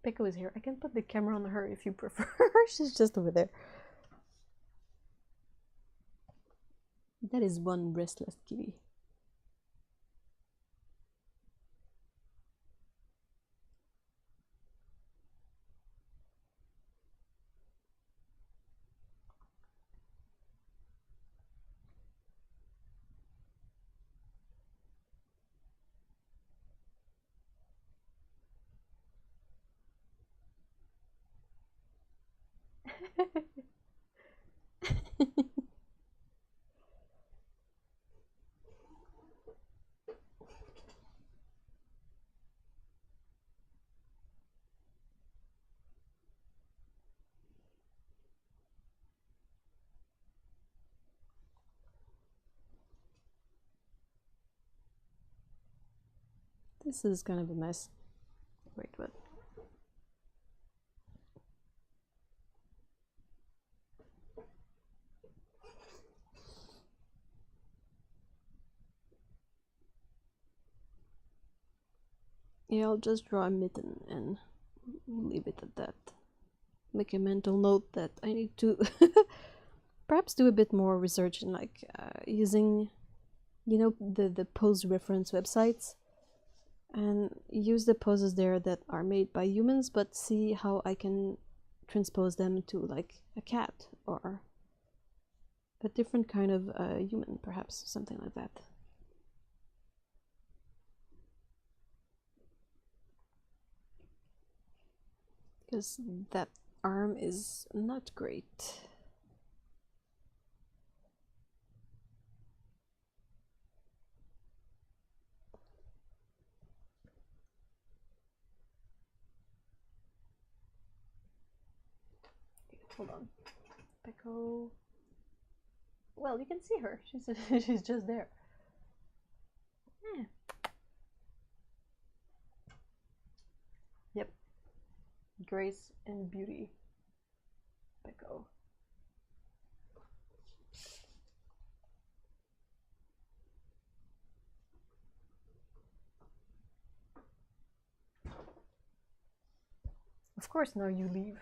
Pico is here. I can put the camera on her if you prefer. She's just over there. That is one restless kitty. This is kind of a mess. Wait, what? Yeah, I'll just draw a mitten and leave it at that. Make a mental note that I need to perhaps do a bit more research in like using, you know, the pose reference websites, and use the poses there that are made by humans, but see how I can transpose them to like a cat or a different kind of human, perhaps something like that. Because that arm is not great. hold on. Peko. Well, you can see her. She's she's just there. Yeah. Yep. Grace and beauty. Peko. Of course, now you leave.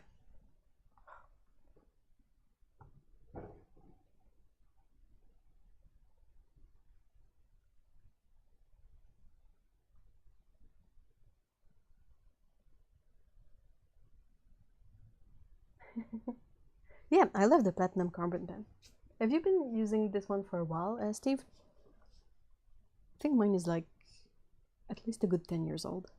Yeah, I love the platinum carbon pen. Have you been using this one for a while, Steve? I think mine is like at least a good 10 years old.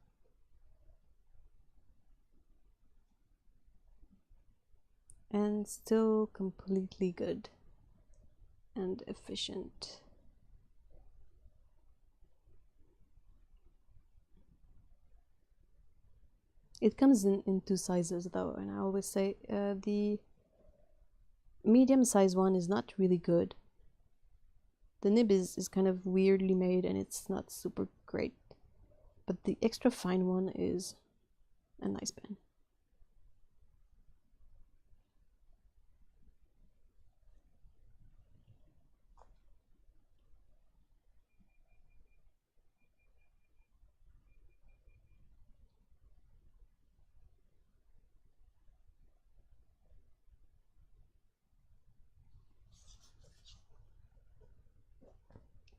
And still completely good and efficient. It comes in two sizes though, and I always say the medium size one is not really good. The nib is kind of weirdly made and it's not super great, but the extra fine one is a nice pen.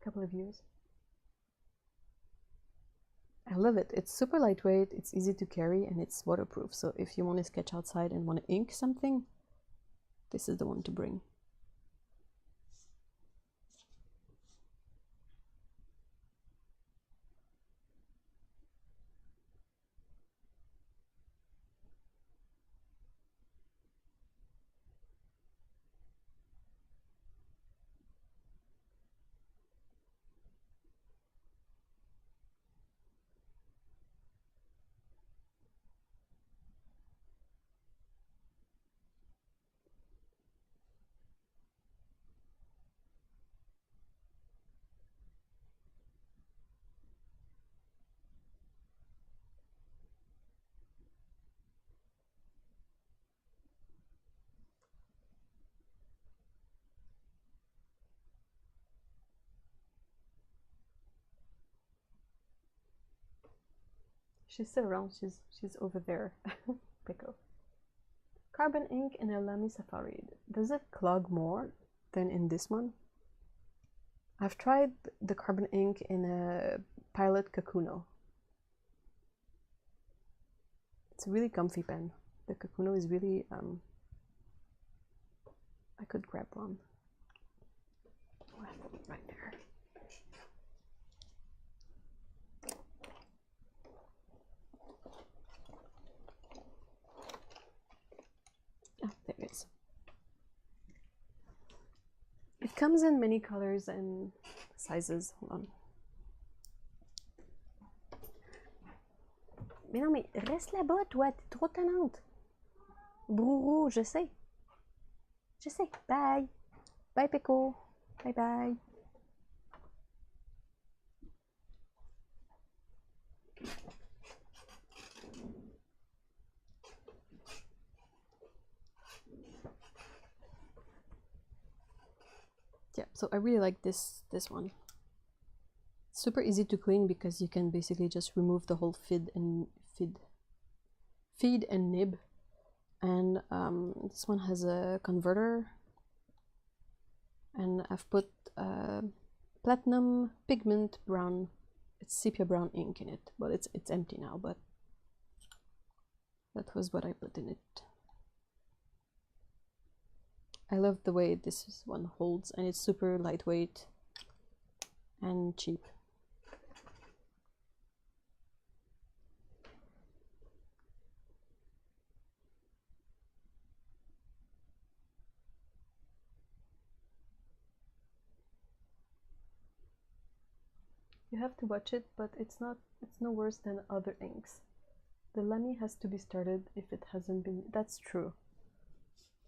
Couple of years. I love it. It's super lightweight, it's easy to carry, and it's waterproof. So if you want to sketch outside and want to ink something, this is the one to bring. She's still around. She's over there. Pickle. Carbon ink in a Lamy Safari. Does it clog more than in this one? I've tried the carbon ink in a Pilot Kakuno. It's a really comfy pen. The Kakuno is really I could grab one. Oh, I have one right there. Ah, there it is. It comes in many colors and sizes. Hold on. Mais non, mais reste là-bas, toi, t'es trop tannante. Brourou, je sais. Je sais. Bye. Bye, Peko. Bye bye. Yeah, so I really like this one. Super easy to clean because you can basically just remove the whole feed and nib. And this one has a converter, and I've put platinum pigment brown, it's sepia brown ink in it, but it's empty now, but that was what I put in it. I love the way this one holds, and it's super lightweight and cheap. You have to watch it, but it's no worse than other inks. The Lamy has to be started if it hasn't been. That's true.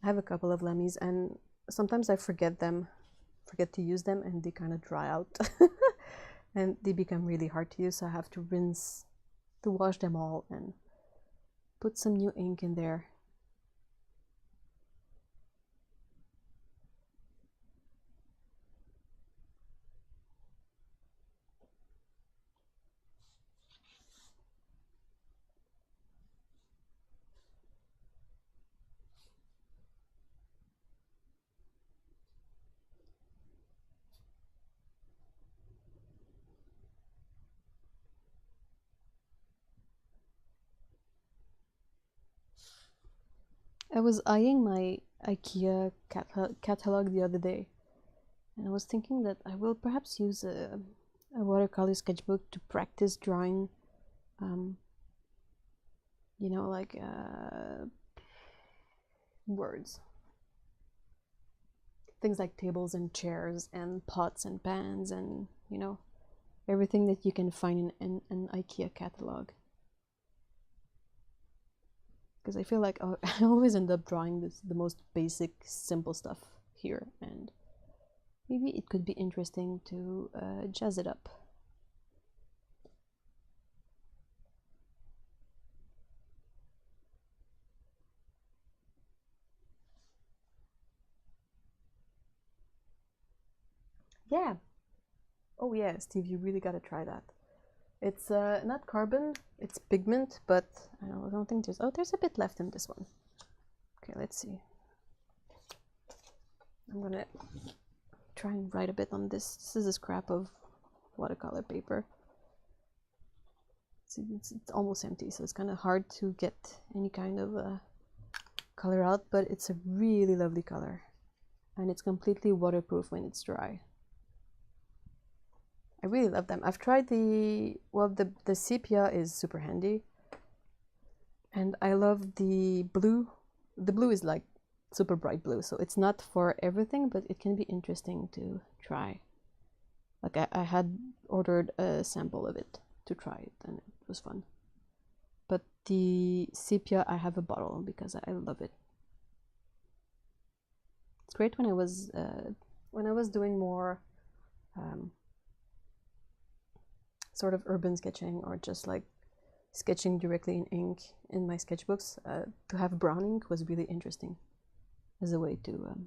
I have a couple of lemmies, and sometimes I forget to use them, and they kind of dry out. And they become really hard to use, so I have to wash them all and put some new ink in there. I was eyeing my IKEA catalog the other day, and I was thinking that I will perhaps use a watercolor sketchbook to practice drawing, you know, like words. Things like tables and chairs and pots and pans and, you know, everything that you can find in an IKEA catalog. Because I feel like I always end up drawing the most basic, simple stuff here, and maybe it could be interesting to jazz it up. Yeah. Oh yeah, Steve, you really gotta try that. It's not carbon, it's pigment, but I don't think there's... Oh, there's a bit left in this one. Okay, let's see. I'm gonna try and write a bit on this. This is a scrap of watercolor paper. See, it's almost empty, so it's kind of hard to get any kind of color out, but it's a really lovely color. And it's completely waterproof when it's dry. I really love them. I've tried the sepia is super handy. And I love the blue. The blue is like super bright blue, so it's not for everything, but it can be interesting to try. Like I had ordered a sample of it to try it, and it was fun. But the sepia, I have a bottle because I love it. It's great when I was doing more sort of urban sketching, or just like sketching directly in ink in my sketchbooks. To have brown ink was really interesting as a way to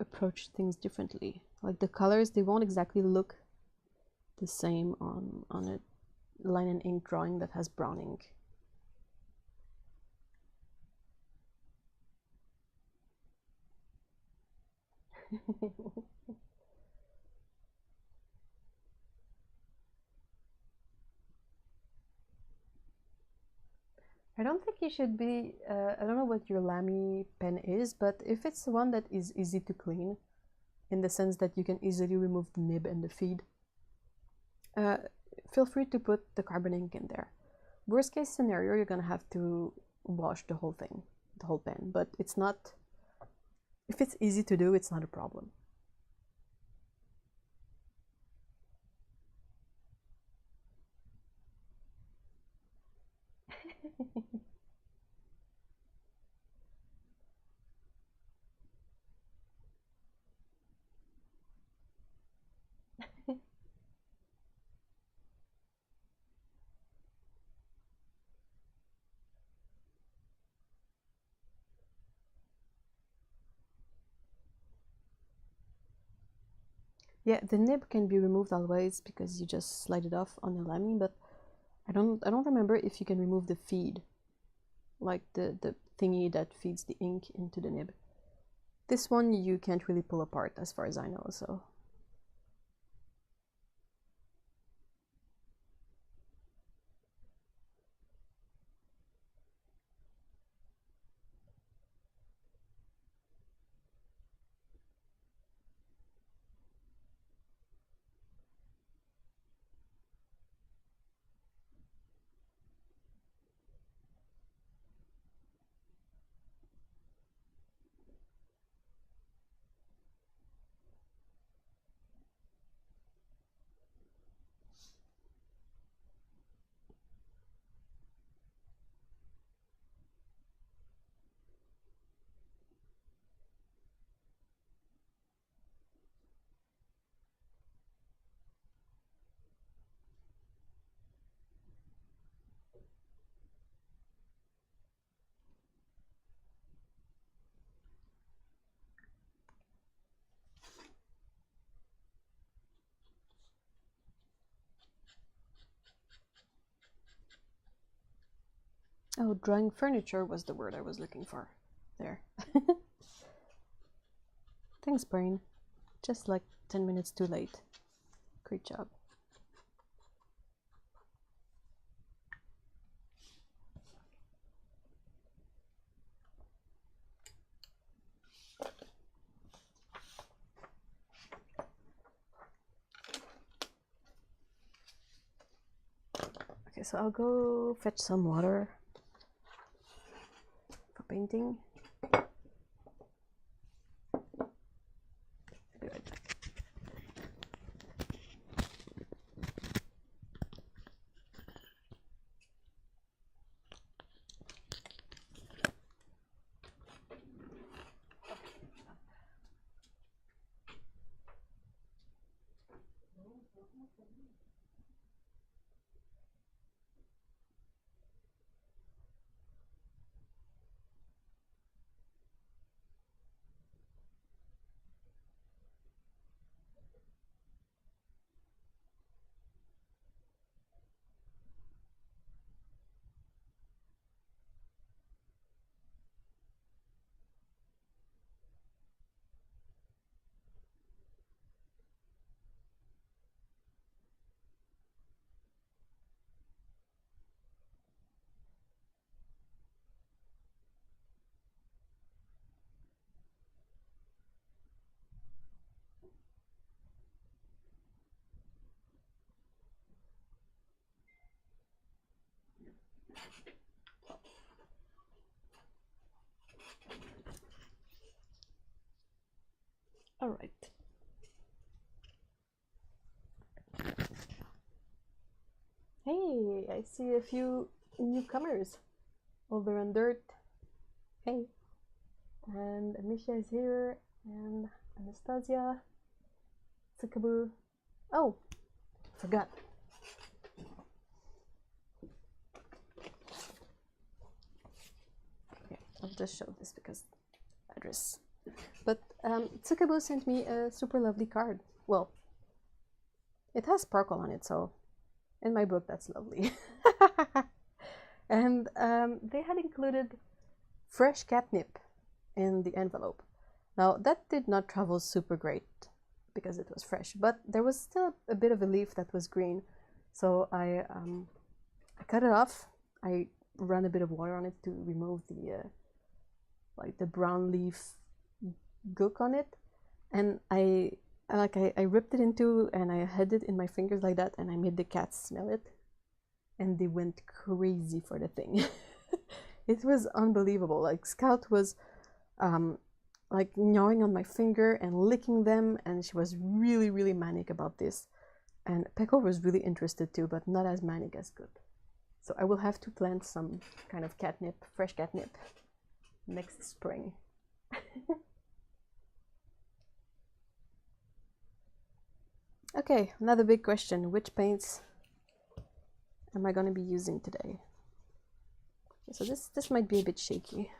approach things differently. Like the colors, they won't exactly look the same on a line and ink drawing that has brown ink. I don't think you should be, I don't know what your Lamy pen is, but if it's one that is easy to clean, in the sense that you can easily remove the nib and the feed, feel free to put the carbon ink in there. Worst case scenario, you're gonna have to wash the whole thing, the whole pen, but it's not, if it's easy to do, it's not a problem. Yeah, the nib can be removed always because you just slide it off on the Lamy, but I don't remember if you can remove the feed, like the thingy that feeds the ink into the nib. This one you can't really pull apart as far as I know, so. Oh, drying furniture was the word I was looking for. There. Thanks, brain. Just like 10 minutes too late. Great job. Okay, so I'll go fetch some water for painting. Be right back. All right. Hey, I see a few newcomers. Over on Dirt. Hey. And Amisha is here. And Anastasia. Tsukaboo. Oh, forgot. Okay, I'll just show this because address. But Tsukaboo sent me a super lovely card. Well, it has sparkle on it, so in my book that's lovely. And they had included fresh catnip in the envelope. Now that did not travel super great because it was fresh, but there was still a bit of a leaf that was green, so I cut it off. I ran a bit of water on it to remove the like the brown leaf gook on it, and I ripped it into and I had it in my fingers like that, and I made the cats smell it, and they went crazy for the thing. It was unbelievable. Like Scout was like gnawing on my finger and licking them, and she was really manic about this. And Peko was really interested too, but not as manic as Good. So I will have to plant some kind of catnip, fresh catnip, next spring. Okay, another big question. Which paints am I going to be using today? So this might be a bit shaky.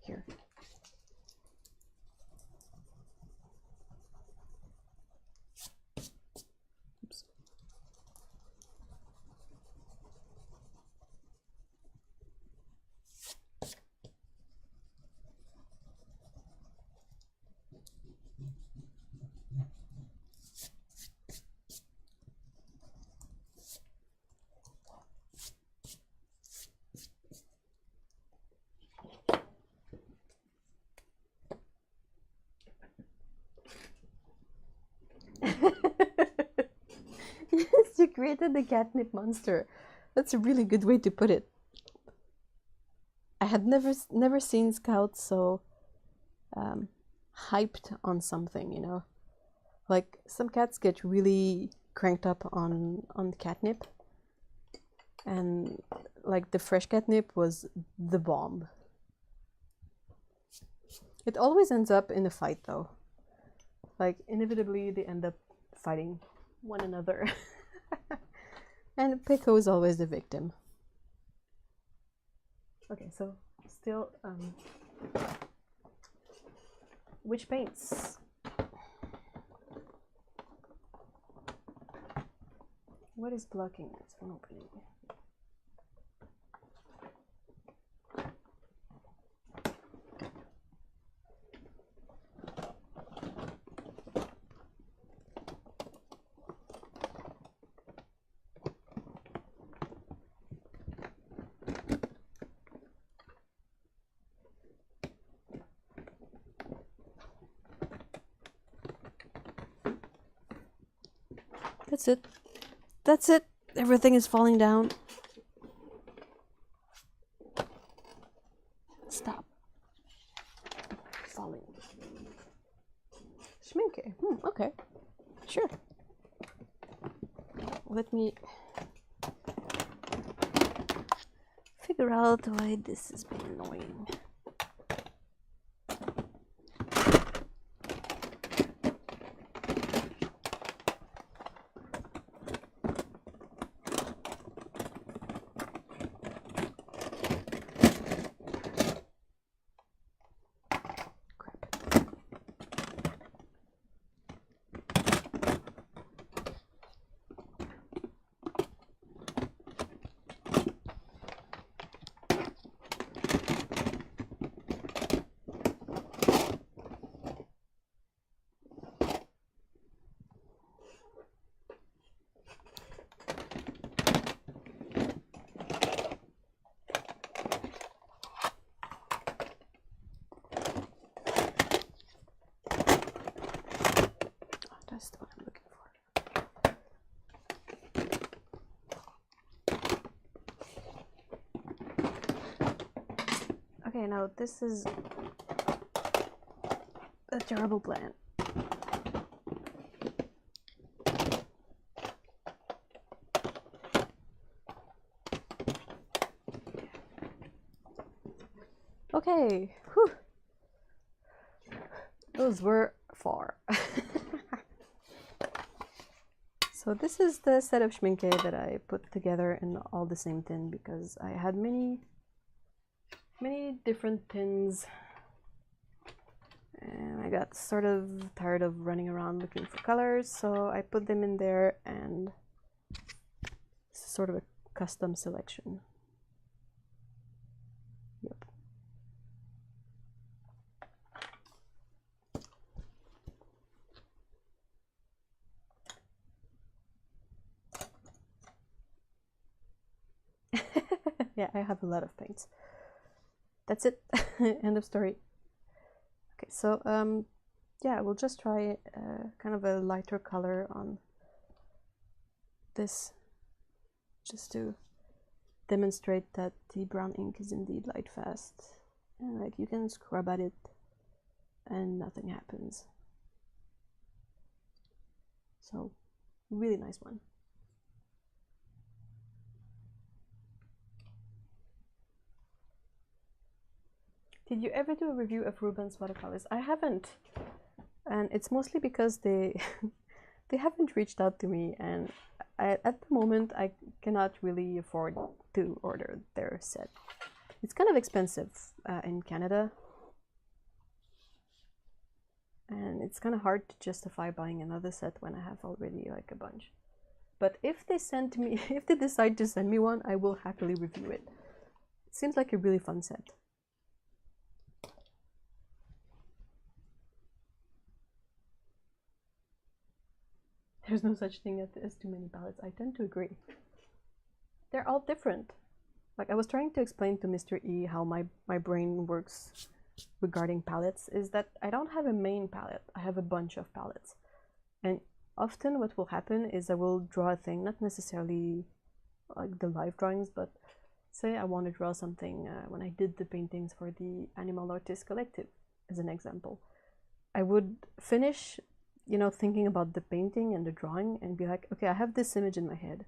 Here. Oops. Yes, you created the catnip monster. That's a really good way to put it. I had never seen Scout so hyped on something, you know. Like some cats get really cranked up on catnip, and like the fresh catnip was the bomb. It always ends up in a fight though. Like inevitably they end up fighting one another. And Peko is always the victim. Okay, so still which paints? What is blocking it from opening? That's it. That's it. Everything is falling down. Stop. Falling. Schminke. Okay. Sure. Let me figure out why this has been annoying. That's what I'm looking for. Okay, now this is a terrible plan. Okay, whew. Those were far. So this is the set of schminke that I put together in all the same tin because I had many different tins and I got sort of tired of running around looking for colors, so I put them in there, and it's sort of a custom selection. Yep. Yeah, I have a lot of paints. That's it. End of story. Okay, so yeah, we'll just try kind of a lighter color on this, just to demonstrate that the brown ink is indeed light fast, and like you can scrub at it and nothing happens. So really nice one. Did you ever do a review of Rubens watercolors? I haven't, and it's mostly because they they haven't reached out to me, and at the moment I cannot really afford to order their set. It's kind of expensive in Canada, and it's kind of hard to justify buying another set when I have already like a bunch. But if they send me, if they decide to send me one, I will happily review it. It seems like a really fun set. There's no such thing as too many palettes. I tend to agree. They're all different. Like I was trying to explain to Mr. E how my brain works regarding palettes, is that I don't have a main palette. I have a bunch of palettes. And often what will happen is I will draw a thing, not necessarily like the live drawings, but say I want to draw something when I did the paintings for the Animal Artists Collective, as an example. I would finish, you know, thinking about the painting and the drawing and be like, okay, I have this image in my head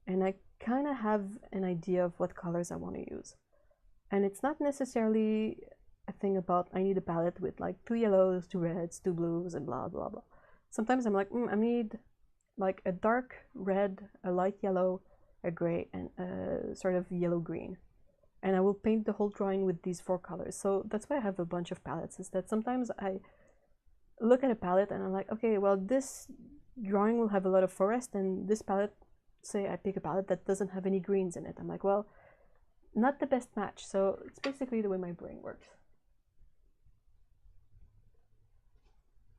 and I kind of have an idea of what colors I want to use. And it's not necessarily a thing about I need a palette with like 2 yellows, 2 reds, 2 blues, and blah blah blah. Sometimes I'm like, I need like a dark red, a light yellow, a gray, and a sort of yellow green, and I will paint the whole drawing with these 4 colors. So that's why I have a bunch of palettes, is that sometimes I look at a palette and I'm like, okay, well, this drawing will have a lot of forest, and this palette say I pick a palette that doesn't have any greens in it. I'm like, well, not the best match. So it's basically the way my brain works.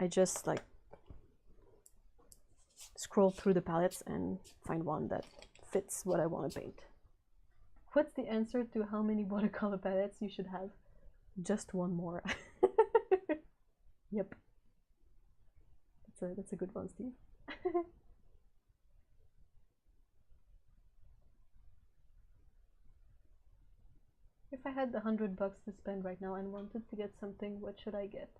I just like scroll through the palettes and find one that fits what I want to paint. What's the answer to how many watercolor palettes you should have? Just one more. Yep. That's a good one, Steve. If I had $100 to spend right now and wanted to get something, what should I get?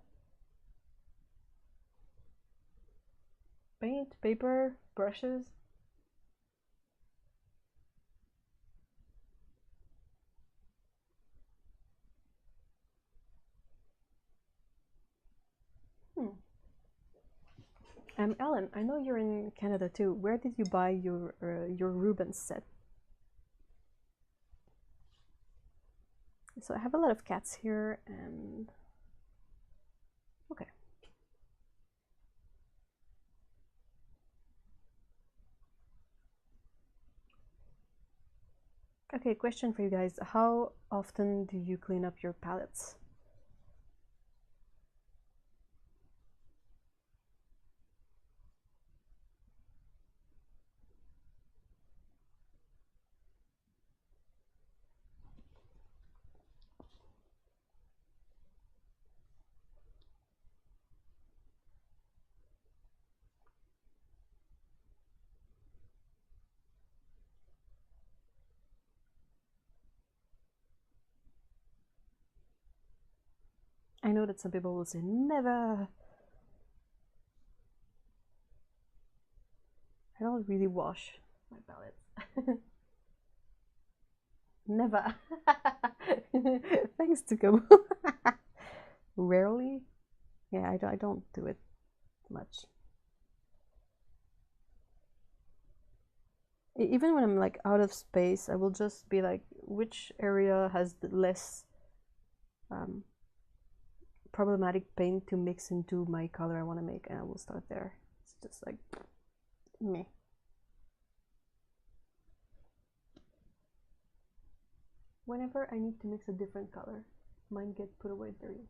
Paint, paper, brushes? Ellen, I know you're in Canada too. Where did you buy your Rubens set? So I have a lot of cats here, and okay. Okay, question for you guys. How often do you clean up your palettes? I know that some people will say never. I don't really wash my palettes. Never. Thanks to Kabu. Rarely. Yeah, I don't do it much. Even when I'm like out of space, I will just be like, which area has the less problematic paint to mix into my color I want to make, and I will start there. It's just like meh. Whenever I need to mix a different color, mine get put away dirty.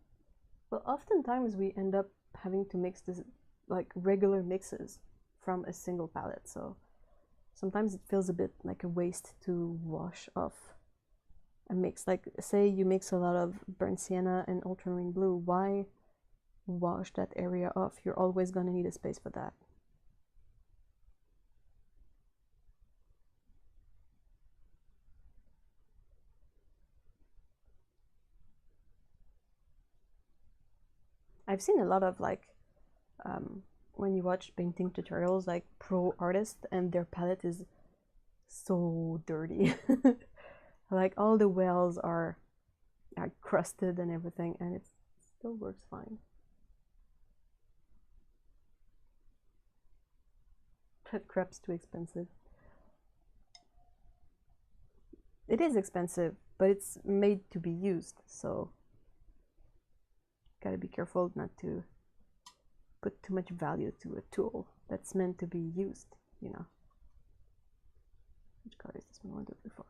Well, oftentimes we end up having to mix this like regular mixes from a single palette, so sometimes it feels a bit like a waste to wash off a mix. Like, say you mix a lot of burnt sienna and ultramarine blue, why wash that area off? You're always gonna need a space for that. I've seen a lot of like when you watch painting tutorials, like pro artists, and their palette is so dirty. Like all the wells are crusted and everything, and it still works fine. That crep's too expensive. It is expensive, but it's made to be used, so gotta be careful not to put too much value to a tool that's meant to be used, you know. Which color is this one? 1, 2, 3, 4.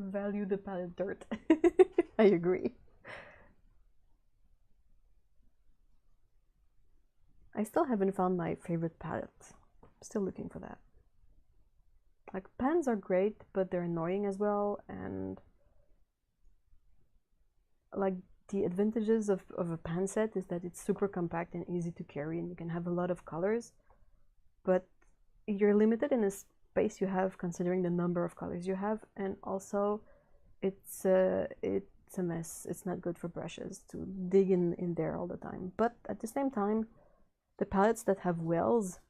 Value the palette dirt. I agree. I still haven't found my favorite palette. I'm still looking for that. Like, pans are great, but they're annoying as well, and like the advantages of a pan set is that it's super compact and easy to carry, and you can have a lot of colors, but you're limited in a space you have considering the number of colors you have, and also it's a mess. It's not good for brushes to dig in there all the time. But at the same time, the palettes that have wells,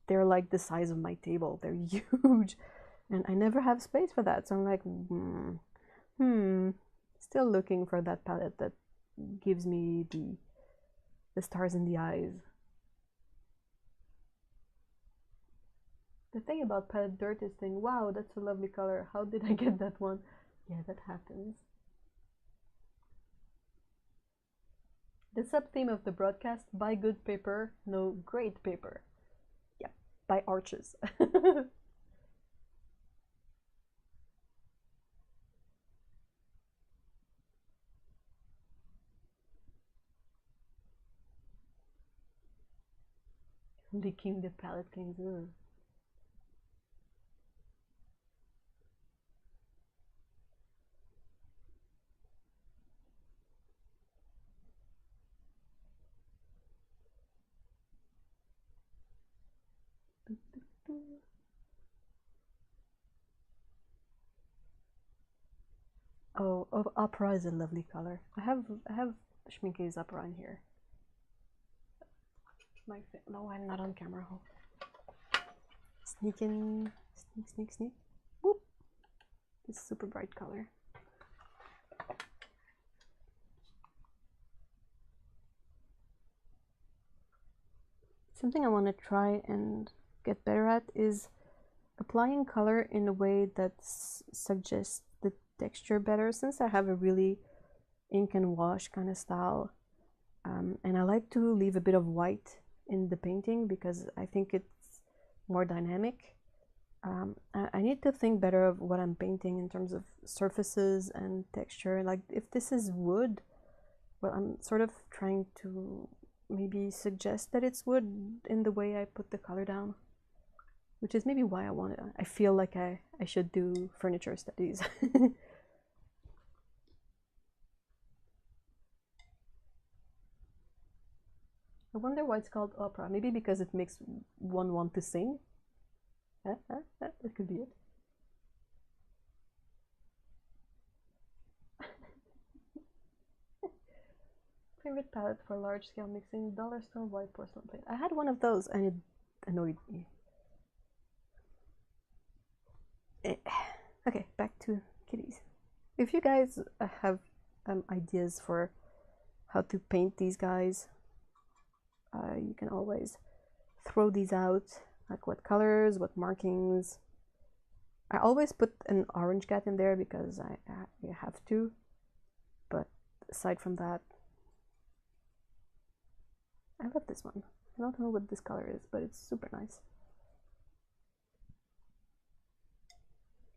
they're like the size of my table. They're huge, and I never have space for that, so I'm like, Still looking for that palette that gives me the stars in the eyes. The thing about palette dirt is saying, wow, that's a lovely color. How did I get that one? Yeah, that happens. The sub-theme of the broadcast, buy good paper, no great paper. Yeah, buy arches. Licking the palette cleans. Oh, opera is a lovely color. I have Schmincke's opera in here. No, I'm not on camera. Sneak in, sneak. Whoop! This super bright color. Something I want to try and get better at is applying color in a way that suggests the texture better, since I have a really ink and wash kind of style, and I like to leave a bit of white in the painting because I think it's more dynamic. I need to think better of what I'm painting in terms of surfaces and texture. Like if this is wood, well, I'm sort of trying to maybe suggest that it's wood in the way I put the color down, which is maybe why I feel like I should do furniture studies. I wonder why it's called opera. Maybe because it makes one want to sing. That could be it. Favorite palette for large scale mixing: Dollarstone white porcelain plate. I had one of those and it annoyed me. Okay, back to kitties. If you guys have ideas for how to paint these guys, you can always throw these out, like what colors, what markings. I always put an orange cat in there because I have to, but aside from that, I love this one. I don't know what this color is, but it's super nice.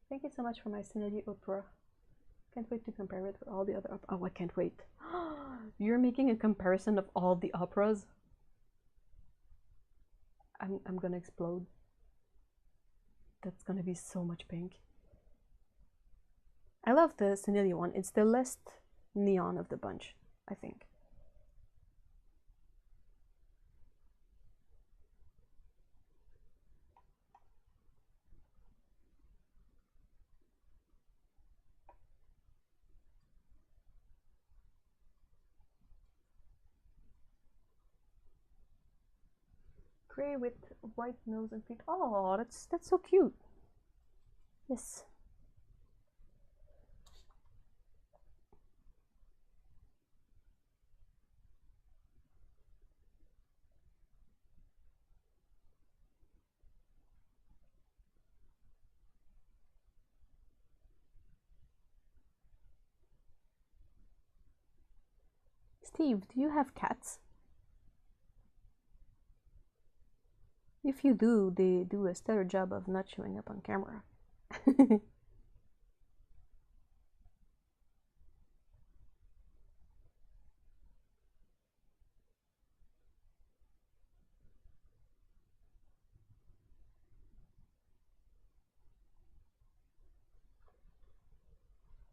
Thank you so much for my Cinelli opera. Can't wait to compare it with all the other operas. Oh, I can't wait. You're making a comparison of all the operas? I'm gonna explode. That's gonna be so much pink. I love the Cinelli one. It's the least neon of the bunch, I think. Gray with white nose and feet. Oh, that's so cute. Yes. Steve, do you have cats? If you do, they do a stellar job of not showing up on camera.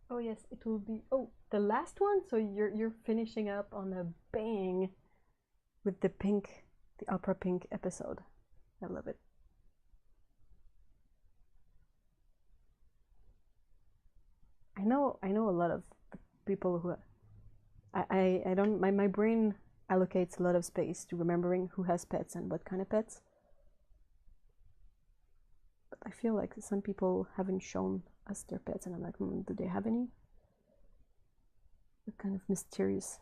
Oh yes, it will be. Oh, the last one. So you're finishing up on a bang with the pink, the opera pink episode. I love it. I know a lot of people who I don't my brain allocates a lot of space to remembering who has pets and what kind of pets. But I feel like some people haven't shown us their pets and I'm like, do they have any? kind of mysterious.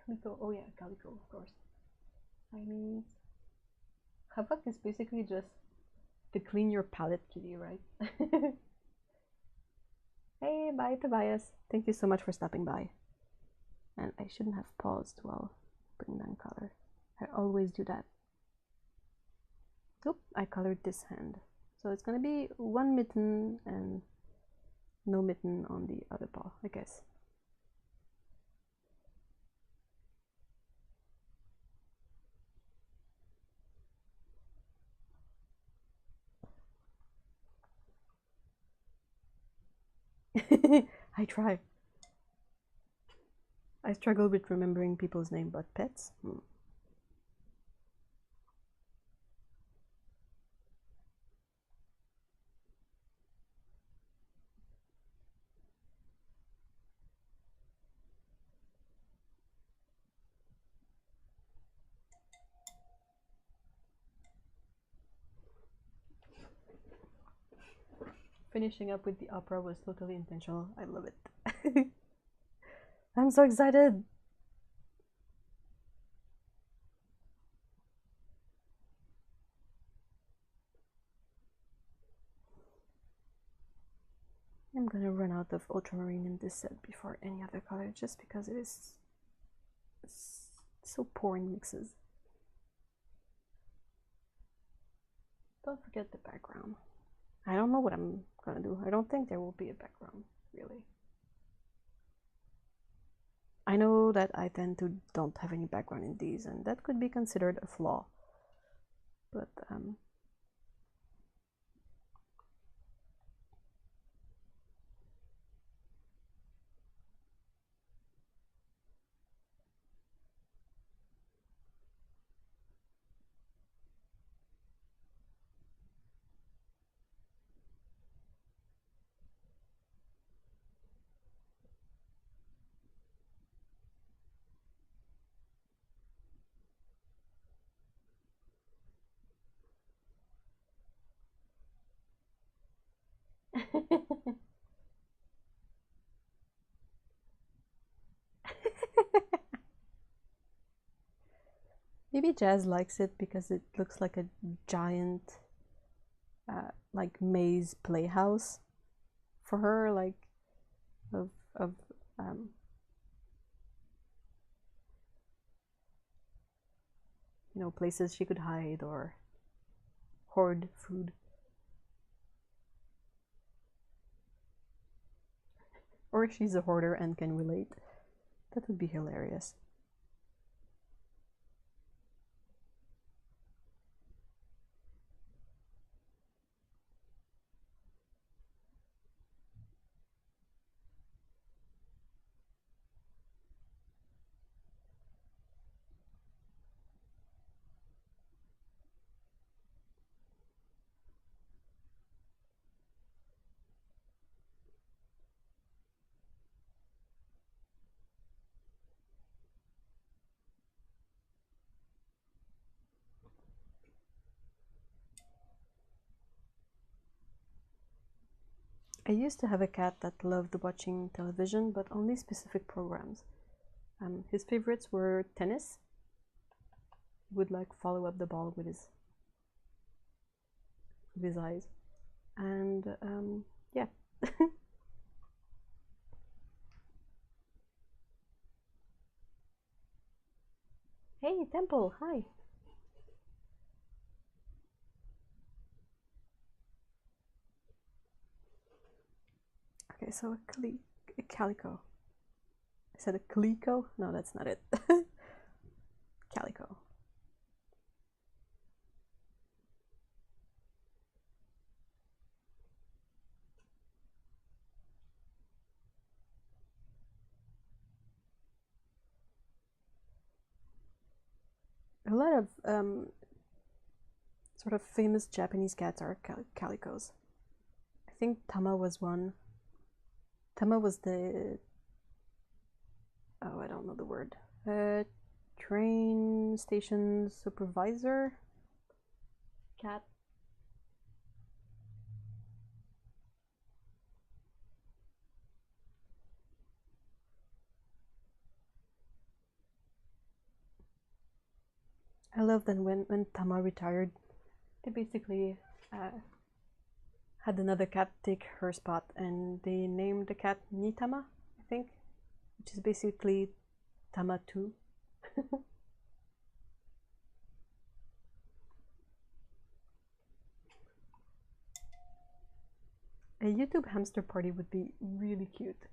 Calico, oh yeah, calico, of course. Chinese. Havoc is basically just to clean your palette kitty, right? Hey, bye Tobias. Thank you so much for stopping by. And I shouldn't have paused while putting down color. I always do that. Oop, I colored this hand. So it's gonna be one mitten and no mitten on the other paw, I guess. I try. I struggle with remembering people's name, but pets? Finishing up with the opera was totally intentional. I love it. I'm so excited! I'm gonna run out of ultramarine in this set before any other color, just because it is so poor in mixes. Don't forget the background. I don't know what I'm gonna do. I don't think there will be a background, really. I know that I tend to don't have any background in these, and that could be considered a flaw. But maybe Jazz likes it because it looks like a giant, like maze playhouse for her, like of you know, places she could hide or hoard food. Or if she's a hoarder and can relate, that would be hilarious. I used to have a cat that loved watching television, but only specific programs. His favorites were tennis. He would like follow up the ball with his eyes, and yeah. Hey, Temple, hi. Okay, so a calico. I said a calico? No, that's not it. Calico. A lot of sort of famous Japanese cats are calicos. I think Tama was one. Tama was the... oh, I don't know the word. train station supervisor. Cat. I love that when Tama retired, they basically had another cat take her spot, and they named the cat Nitama, I think, which is basically Tama 2. A YouTube hamster party would be really cute.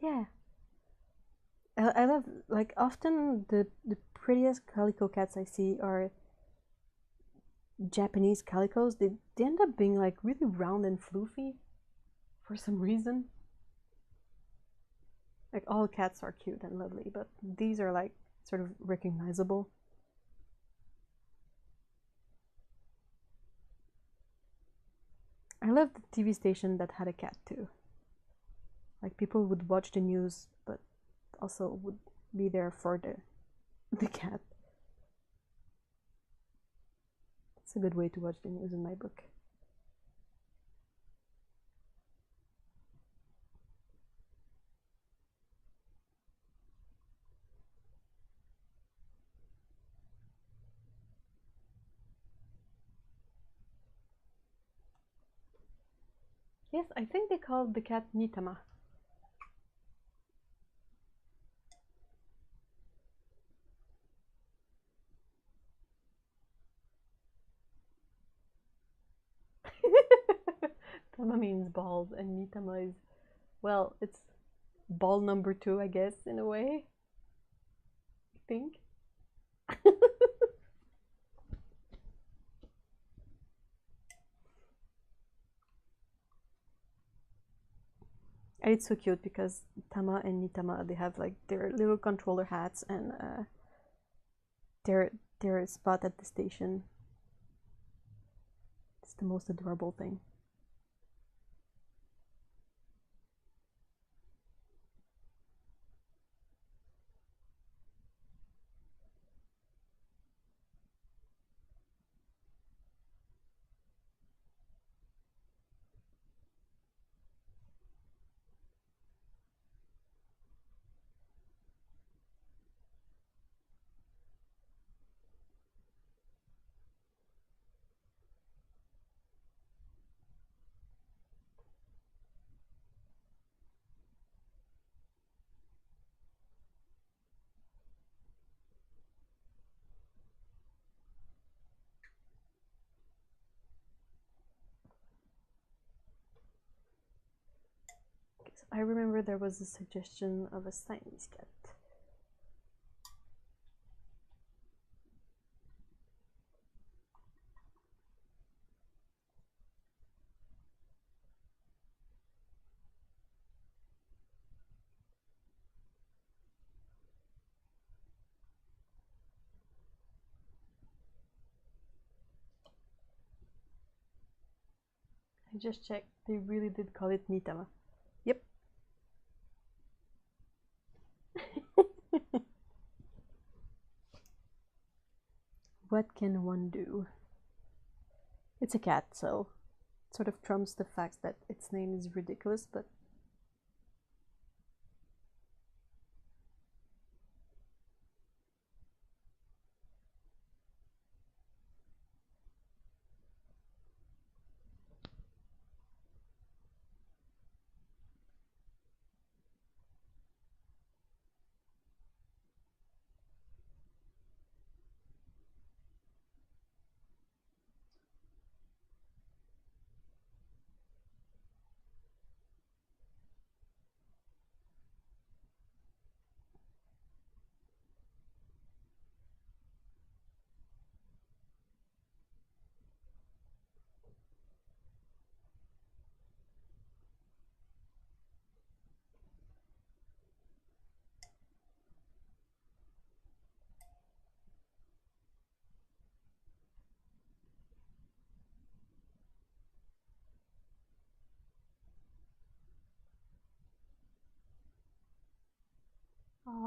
Yeah. I love, like, often the prettiest calico cats I see are Japanese calicos. They end up being like really round and floofy for some reason. Like, all cats are cute and lovely, but these are like sort of recognizable. I love the TV station that had a cat too. Like, people would watch the news, but also would be there for the cat. It's a good way to watch the news in my book. Yes, I think they called the cat Nitama. Tama means balls, and Nitama is, well, it's ball number 2, I guess, in a way. I think. And it's so cute because Tama and Nitama, they have like their little controller hats and their spot at the station. It's the most adorable thing. I remember there was a suggestion of a Siamese cat. I just checked. They really did call it Nitama. Yep. What can one do? It's a cat, so it sort of trumps the fact that its name is ridiculous, but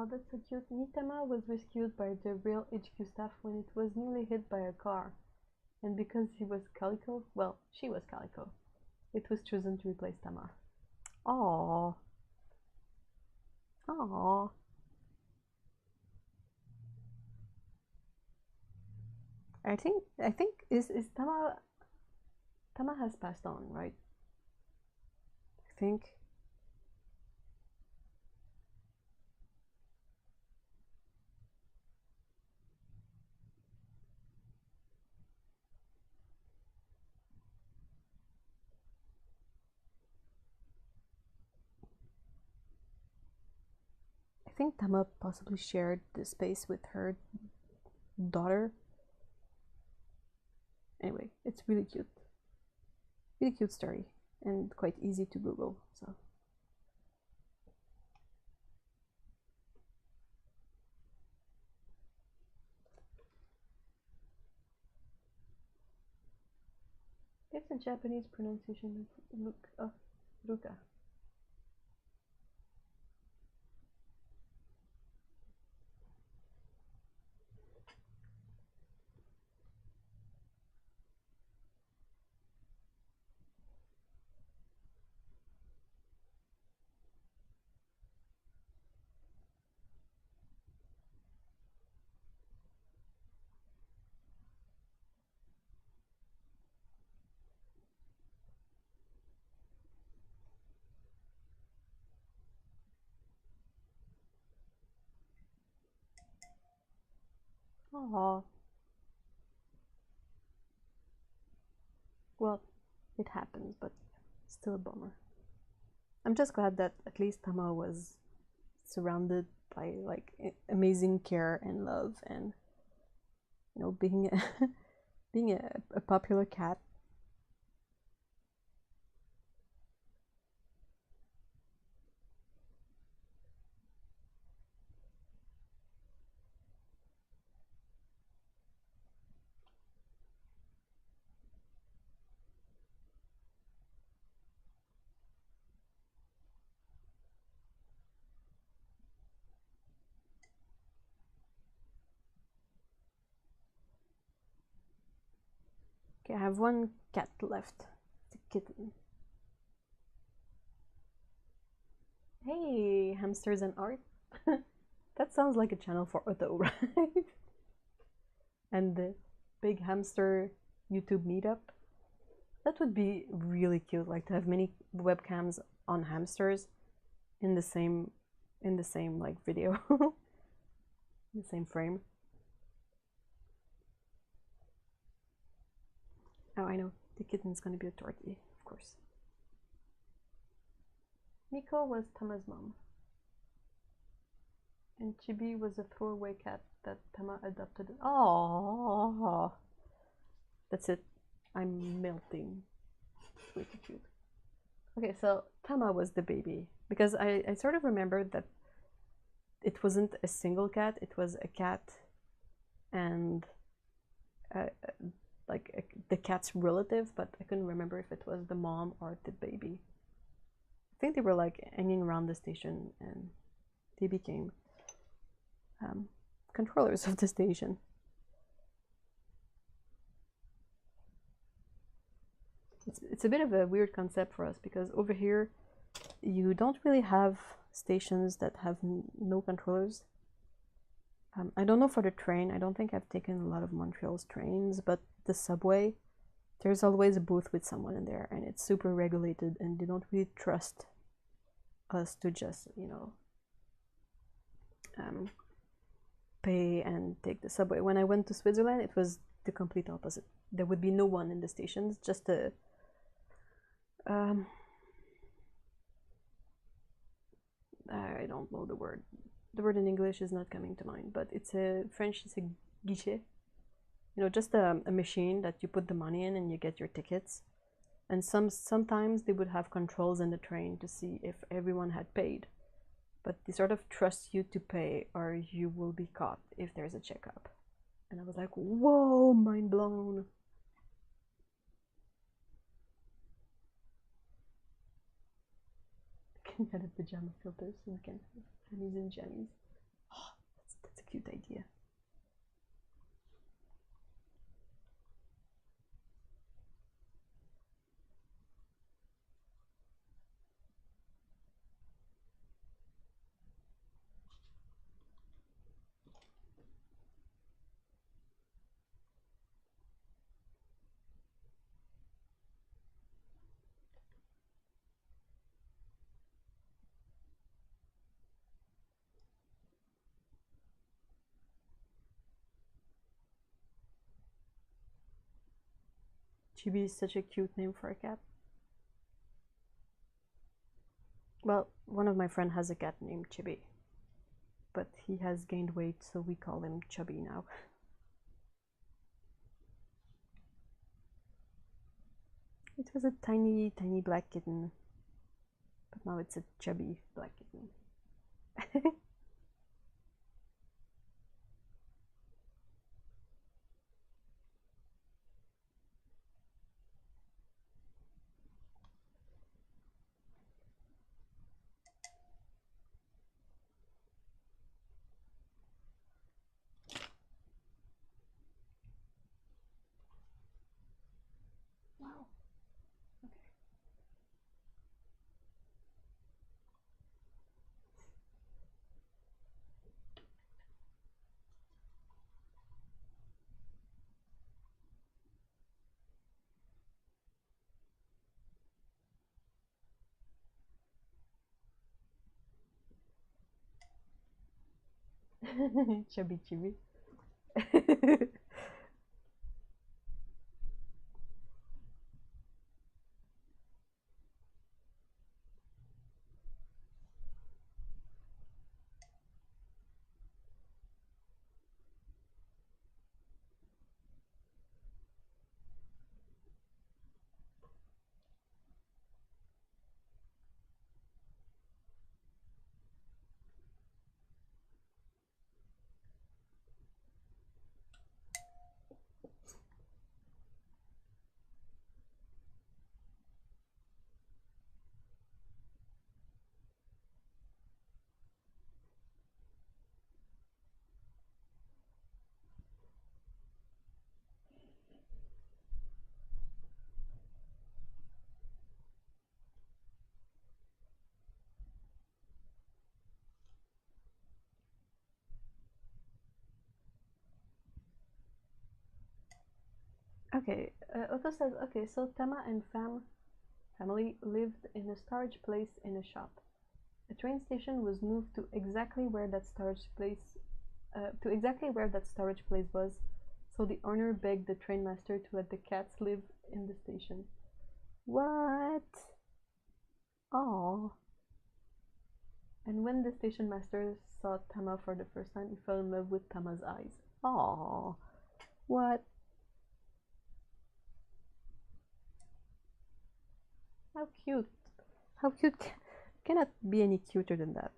Oh, that's so cute. Nitama was rescued by the real HQ staff when it was nearly hit by a car. And because he was Calico, well, she was Calico, it was chosen to replace Tama. Aww. Aww. I think is Tama has passed on, right? I think. I think Tama possibly shared the space with her daughter. Anyway, it's really cute story, and quite easy to Google. So. It's a Japanese pronunciation of Ruka. Aww. Well, it happens, but still a bummer. I'm just glad that at least Tama was surrounded by like amazing care and love, and you know, being a popular cat. Okay, I have one cat left. It's a kitten. Hey, hamsters and art. That sounds like a channel for Otto, right? And the big hamster YouTube meetup. That would be really cute, like to have many webcams on hamsters in the same like video. The same frame. Oh, I know. The kitten's gonna be a tortie, of course. Miko was Tama's mom. And Chibi was a throwaway cat that Tama adopted. Oh, that's it. I'm melting. Way too cute. Okay, so Tama was the baby. Because I sort of remembered that it wasn't a single cat, it was a cat and the cat's relative, but I couldn't remember if it was the mom or the baby. I think they were like hanging around the station and they became controllers of the station. It's a bit of a weird concept for us because over here you don't really have stations that have no controllers. I don't know for the train. I don't think I've taken a lot of Montreal's trains, but the subway, there's always a booth with someone in there, and it's super regulated, and they don't really trust us to just, you know, pay and take the subway. When I went to Switzerland, it was the complete opposite. There would be no one in the stations, just a I don't know the word. The word in English is not coming to mind, but it's a French. It's a guichet. You know, just a machine that you put the money in and you get your tickets. And sometimes they would have controls in the train to see if everyone had paid, but they sort of trust you to pay or you will be caught if there's a checkup. And I was like, whoa, mind blown. I can edit pajama filters so we can have jammies and jammies. cute idea. Chibi is such a cute name for a cat. Well, one of my friends has a cat named Chibi, but he has gained weight, so we call him Chubby now. It was a tiny, tiny black kitten, but now it's a chubby black kitten. Wow. Okay. Chubby Chibi. Okay, Otto says, okay, so Tama and family lived in a storage place in a shop. A train station was moved to exactly where that storage place was, so the owner begged the train master to let the cats live in the station. What? Oh. And when the station master saw Tama for the first time, he fell in love with Tama's eyes. Oh. What? How cute. How cute. Cannot be any cuter than that.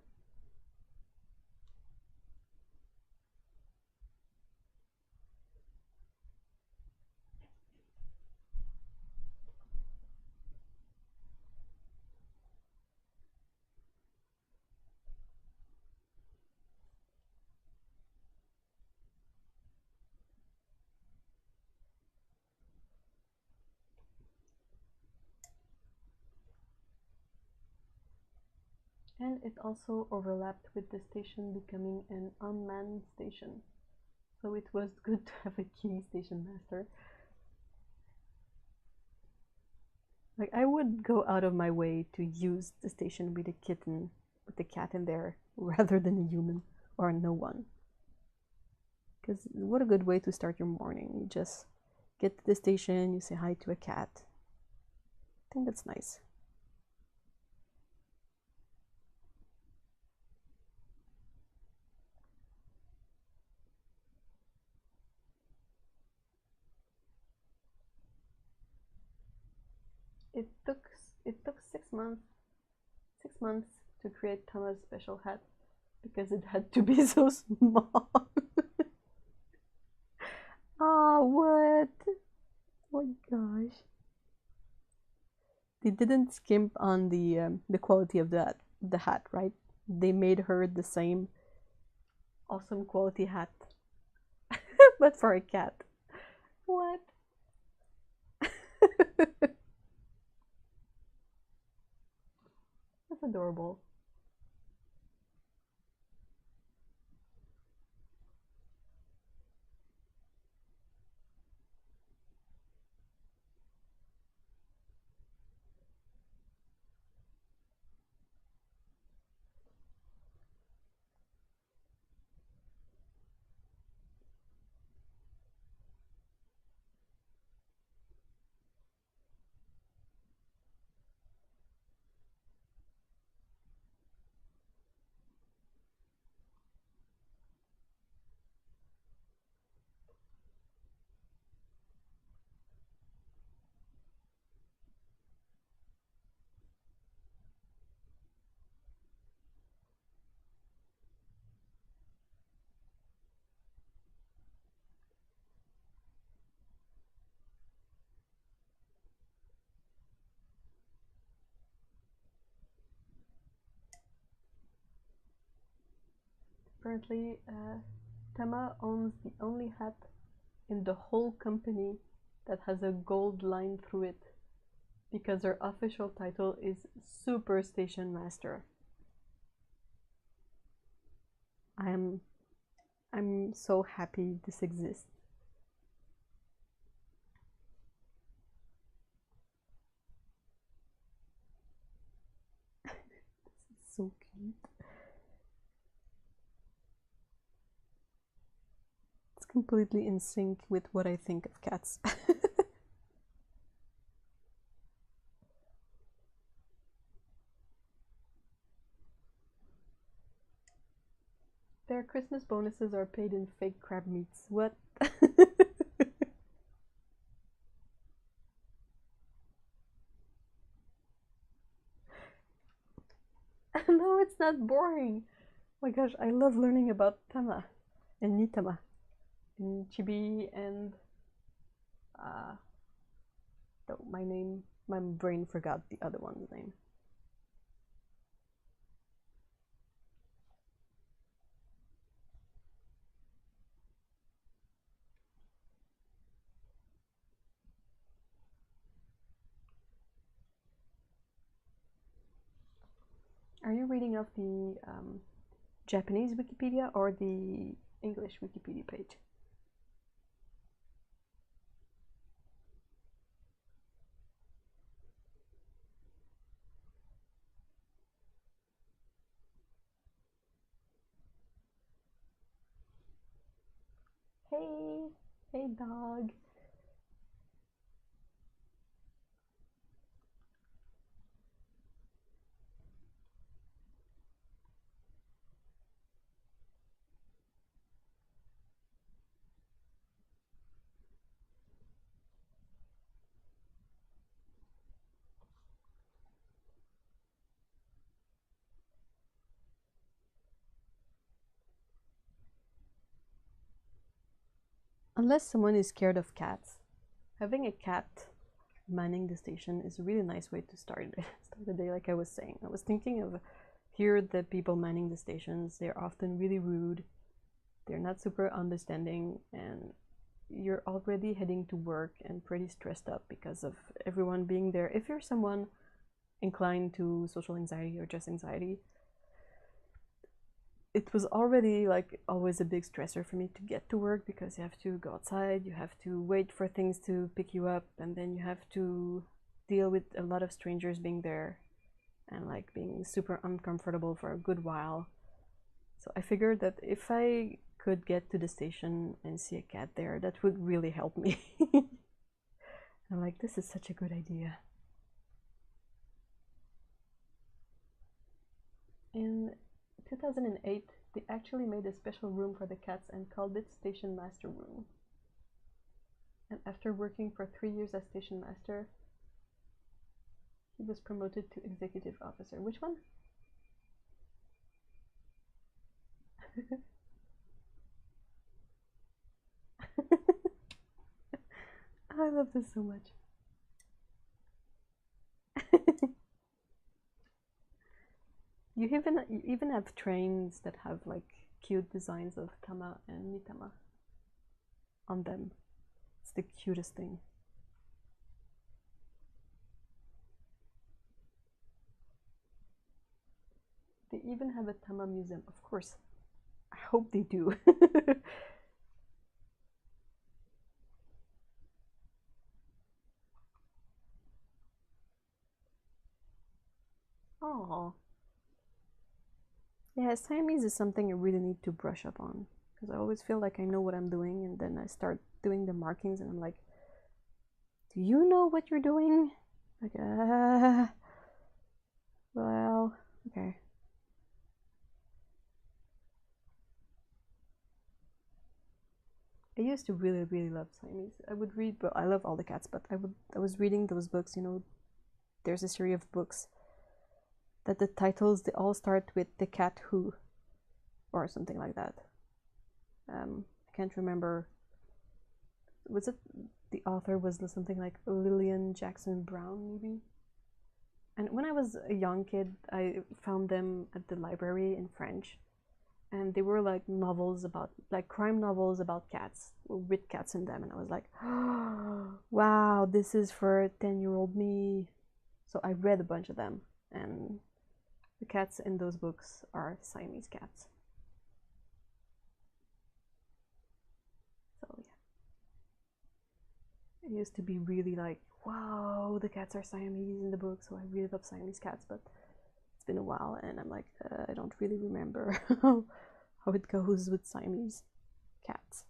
And it also overlapped with the station becoming an unmanned station. So it was good to have a kitty station master. Like, I would go out of my way to use the station with a kitten, with the cat in there, rather than a human or no one. Because what a good way to start your morning. You just get to the station, you say hi to a cat. I think that's nice. It took 6 months to create Tama's special hat because it had to be so small. Oh, what? Oh my gosh. They didn't skimp on the quality of the hat, right? They made her the same awesome quality hat, but for a cat. What? That's adorable. Apparently, Tama owns the only hat in the whole company that has a gold line through it, because her official title is Super Station Master. I'm so happy this exists. This is so cute. It's completely in sync with what I think of cats. Their Christmas bonuses are paid in fake crab meats. What? No, it's not boring. Oh my gosh, I love learning about Tama and Nitama and Chibi and my brain forgot the other one's name. Are you reading off the Japanese Wikipedia or the English Wikipedia page? Hey dog. Unless someone is scared of cats, having a cat manning the station is a really nice way to start the day. Like I was saying, I was thinking of here the people manning the stations. They're often really rude. They're not super understanding, and you're already heading to work and pretty stressed up because of everyone being there. If you're someone inclined to social anxiety or just anxiety, it was already like always a big stressor for me to get to work, because you have to go outside, you have to wait for things to pick you up, and then you have to deal with a lot of strangers being there and like being super uncomfortable for a good while. So I figured that if I could get to the station and see a cat there, that would really help me. I'm like, this is such a good idea. In 2008, they actually made a special room for the cats and called it Station Master Room. And after working for 3 years as Station Master, he was promoted to Executive Officer. Which one? I love this so much. You even have trains that have like cute designs of Tama and Mitama on them. It's the cutest thing. They even have a Tama museum, of course. I hope they do. Oh. Yeah, Siamese is something I really need to brush up on, because I always feel like I know what I'm doing, and then I start doing the markings and I'm like, do you know what you're doing? Like, well, okay. I used to really, really love Siamese. I would read, but I love all the cats, but I was reading those books, you know, there's a series of books that the titles, they all start with the cat who, or something like that. I can't remember. Was it the author was something like Lillian Jackson Brown, maybe? And when I was a young kid, I found them at the library in French, and they were like novels about, like crime novels about cats with cats in them, and I was like, oh, wow, this is for 10-year-old me. So I read a bunch of them, and the cats in those books are Siamese cats. So yeah, I used to be really like, wow, the cats are Siamese in the book, so I really love Siamese cats, but it's been a while, and I'm like, I don't really remember how it goes with Siamese cats.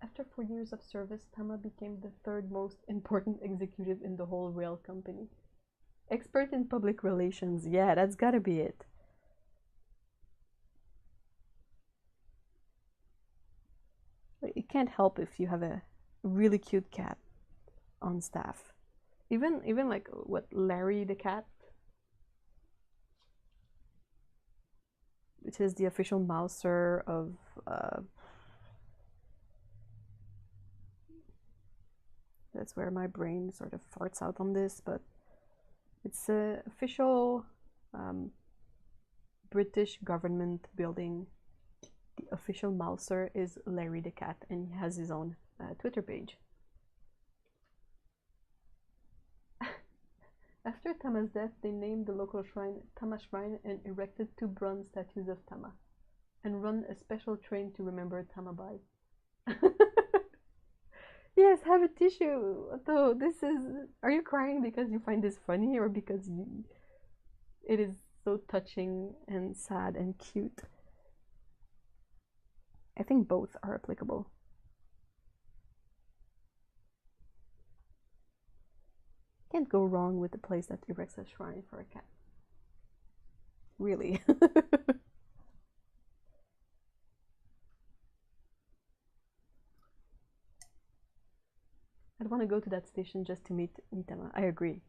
After 4 years of service, Tama became the third most important executive in the whole rail company. Expert in public relations, yeah, that's gotta be it. It can't help if you have a really cute cat on staff. Even like what, Larry the cat, which is the official mouser of that's where my brain sort of farts out on this, but it's an official British government building. The official mouser is Larry the cat, and he has his own Twitter page. After Tama's death, they named the local shrine Tama Shrine and erected 2 bronze statues of Tama, and run a special train to remember Tama by. Yes, have a tissue. Though this is. Are you crying because you find this funny, or because it is so touching and sad and cute? I think both are applicable. Can't go wrong with a place that erects a shrine for a cat. Really. I'd want to go to that station just to meet Nitama. I agree.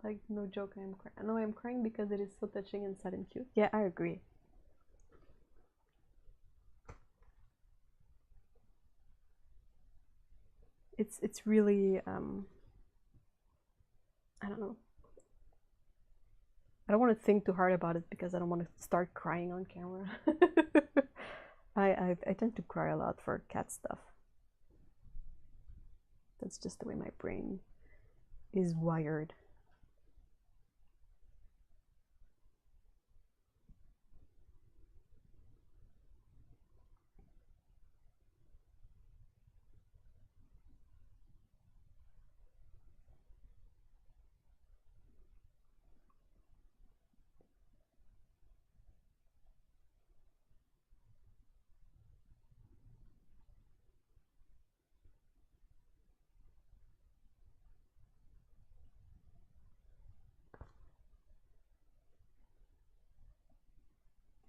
Like, no joke, I am crying. No, I'm crying because it is so touching and sad and cute. Yeah, I agree. It's really I don't know. I don't want to think too hard about it because I don't want to start crying on camera. I tend to cry a lot for cat stuff. That's just the way my brain is wired.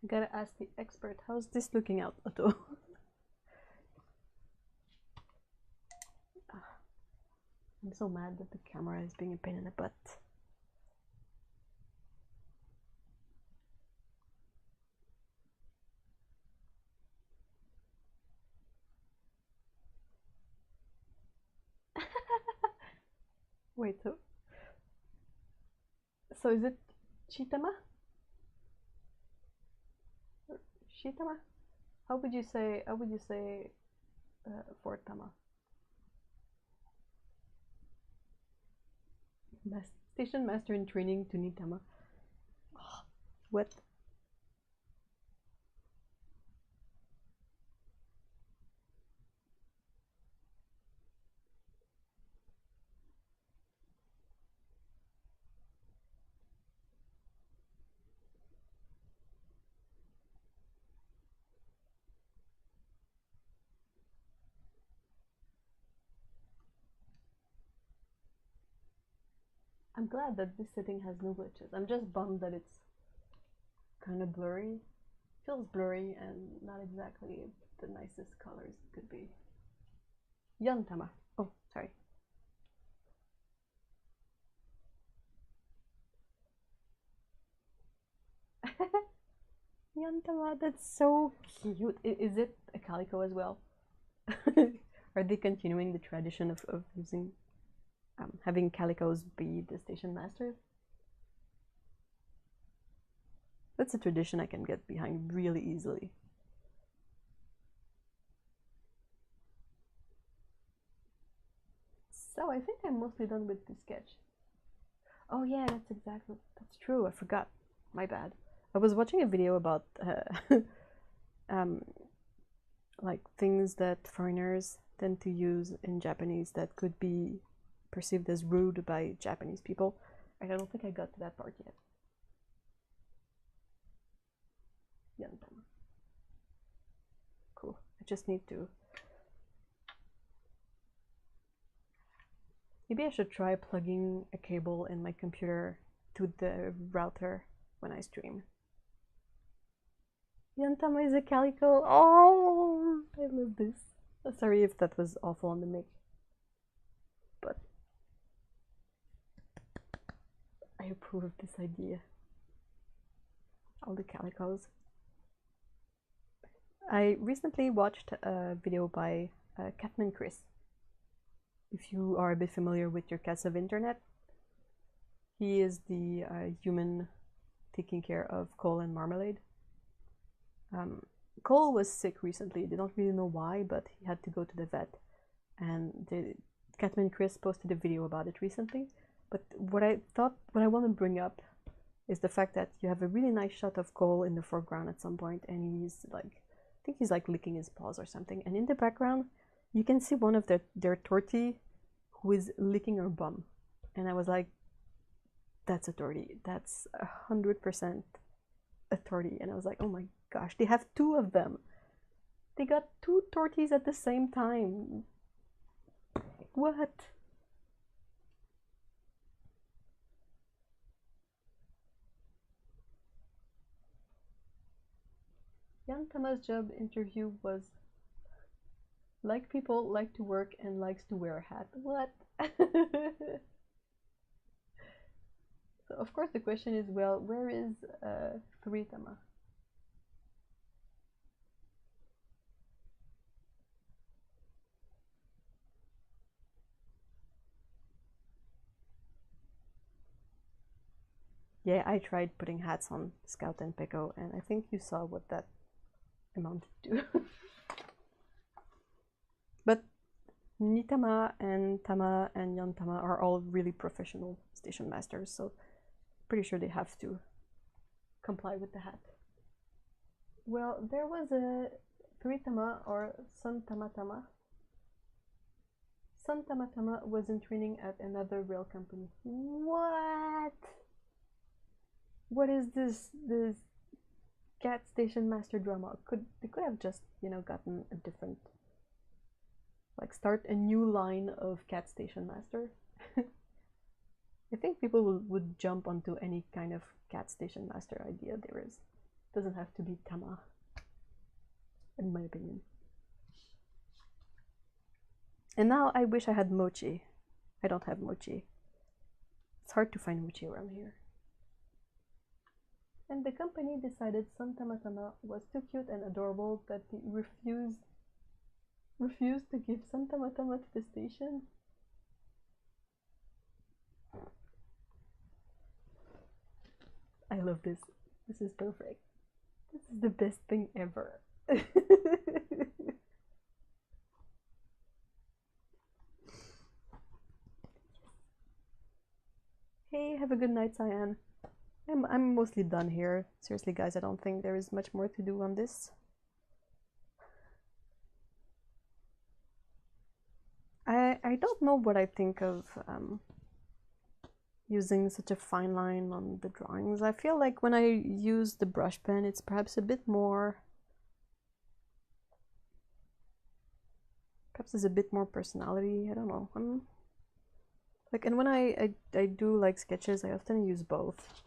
I gotta ask the expert, how's this looking out, Otto? I'm so mad that the camera is being a pain in the butt. Wait, so is it Chitama? Shitama? How would you say for Tama? Station master in training to Nitama. Oh, what? I'm glad that this setting has no glitches. I'm just bummed that it's kind of blurry. Feels blurry and not exactly the nicest colors it could be. Yantama. Oh, sorry. Yantama, that's so cute. Is it a calico as well? Are they continuing the tradition of using having calicos be the station master? That's a tradition I can get behind really easily. So I think I'm mostly done with this sketch. Oh yeah, that's true. I forgot. My bad. I was watching a video about like things that foreigners tend to use in Japanese that could be perceived as rude by Japanese people. I don't think I got to that part yet. Yantama. Cool. I just need to. Maybe I should try plugging a cable in my computer to the router when I stream. Yantama is a calico. Oh, I love this. Sorry if that was awful on the mic, but I approve of this idea. All the calicos. I recently watched a video by Catman Chris. If you are a bit familiar with your cats of internet, he is the human taking care of Cole and Marmalade. Cole was sick recently. They don't really know why, but he had to go to the vet. And Catman Chris posted a video about it recently. But what I want to bring up is the fact that you have a really nice shot of Cole in the foreground at some point, and he's like, I think he's like licking his paws or something. And in the background, you can see one of their tortie who is licking her bum. And I was like, that's a tortie. That's 100% a tortie. And I was like, oh my gosh, they have two of them. They got two torties at the same time. What? Yantama's job interview was like people, like to work, and likes to wear a hat. What? So of course the question is, well, where is Furitama? Yeah, I tried putting hats on Scout and Peko, and I think you saw what that amounted to. But Nitama and Tama and Yantama are all really professional station masters, so pretty sure they have to comply with the hat. Well, there was a Furitama or Sun Tamatama. Sun Tamatama was in training at another rail company. What? What is this cat station master drama? They could have just, you know, gotten a different, like, start a new line of cat station master. I think people would jump onto any kind of cat station master idea there is. Doesn't have to be tama, in my opinion. And now I wish I had mochi. I don't have mochi. It's hard to find mochi around here. And the company decided San Tamatama was too cute and adorable that they refused to give San Tamatama to the station. I love this. This is perfect. This is the best thing ever. Hey, have a good night, Cyan. I'm mostly done here. Seriously, guys, I don't think there is much more to do on this. I don't know what I think of using such a fine line on the drawings. I feel like when I use the brush pen, it's perhaps a bit more... Perhaps there's a bit more personality. I don't know. Like, and when I do like sketches, I often use both.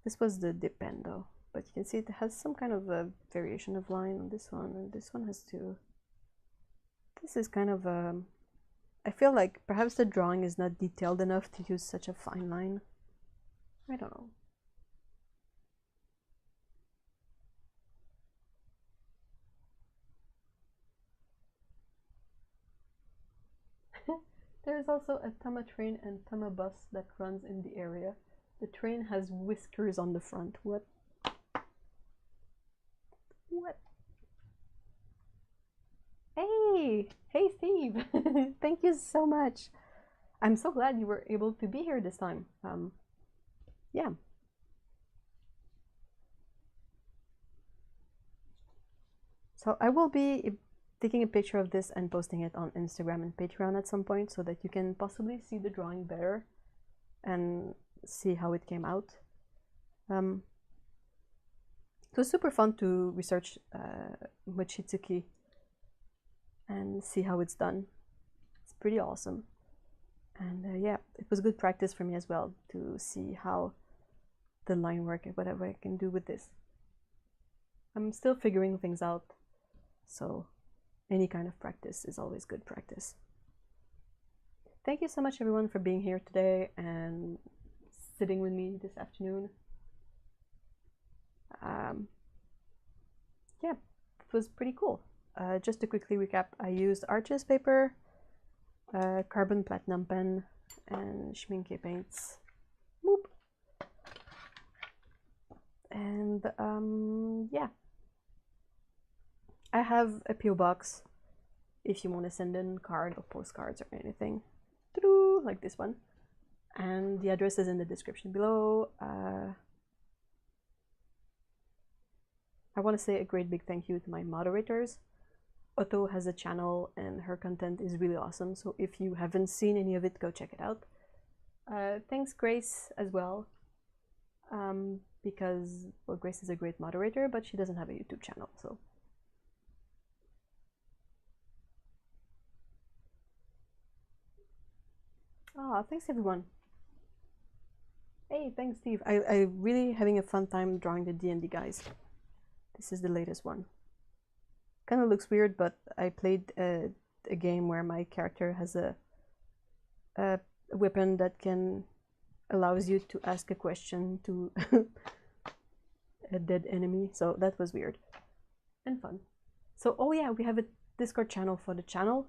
This was the dip pen though, but you can see it has some kind of a variation of line on this one, and this one has two. This is kind of a... I feel like perhaps the drawing is not detailed enough to use such a fine line. I don't know. There is also a Tama train and Tama bus that runs in the area. The train has whiskers on the front. What? What? Hey! Hey, Steve! Thank you so much. I'm so glad you were able to be here this time. Yeah. So I will be taking a picture of this and posting it on Instagram and Patreon at some point so that you can possibly see the drawing better and see how it came out. It was super fun to research Mochitsuki and see how it's done. It's pretty awesome. And yeah, it was good practice for me as well to see how the line work and whatever I can do with this. I'm still figuring things out, so any kind of practice is always good practice. Thank you so much everyone for being here today and sitting with me this afternoon. Yeah, it was pretty cool. Just to quickly recap, I used Arches paper, carbon platinum pen, and schminke paints. Boop. And yeah, I have a PO box if you want to send in card or postcards or anything, like this one, and the address is in the description below. I want to say a great big thank you to my moderators. Otto has a channel and her content is really awesome, so if you haven't seen any of it, go check it out. Thanks Grace as well, because, well, Grace is a great moderator, but she doesn't have a YouTube channel, so. Ah, thanks everyone. Hey, thanks Steve. I really having a fun time drawing the D&D guys. This is the latest one. Kind of looks weird, but I played a game where my character has a weapon that allows you to ask a question to a dead enemy, so that was weird and fun. So, oh yeah, we have a Discord channel for the channel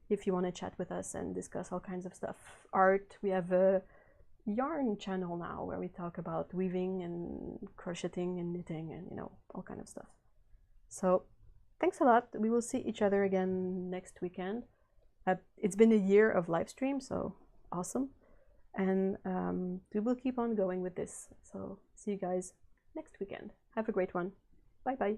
if you want to chat with us and discuss all kinds of stuff. Art, we have a yarn channel now where we talk about weaving and crocheting and knitting and, you know, all kind of stuff. So thanks a lot. We will see each other again next weekend. It's been a year of live stream, so awesome. And we will keep on going with this. So see you guys next weekend. Have a great one. Bye bye.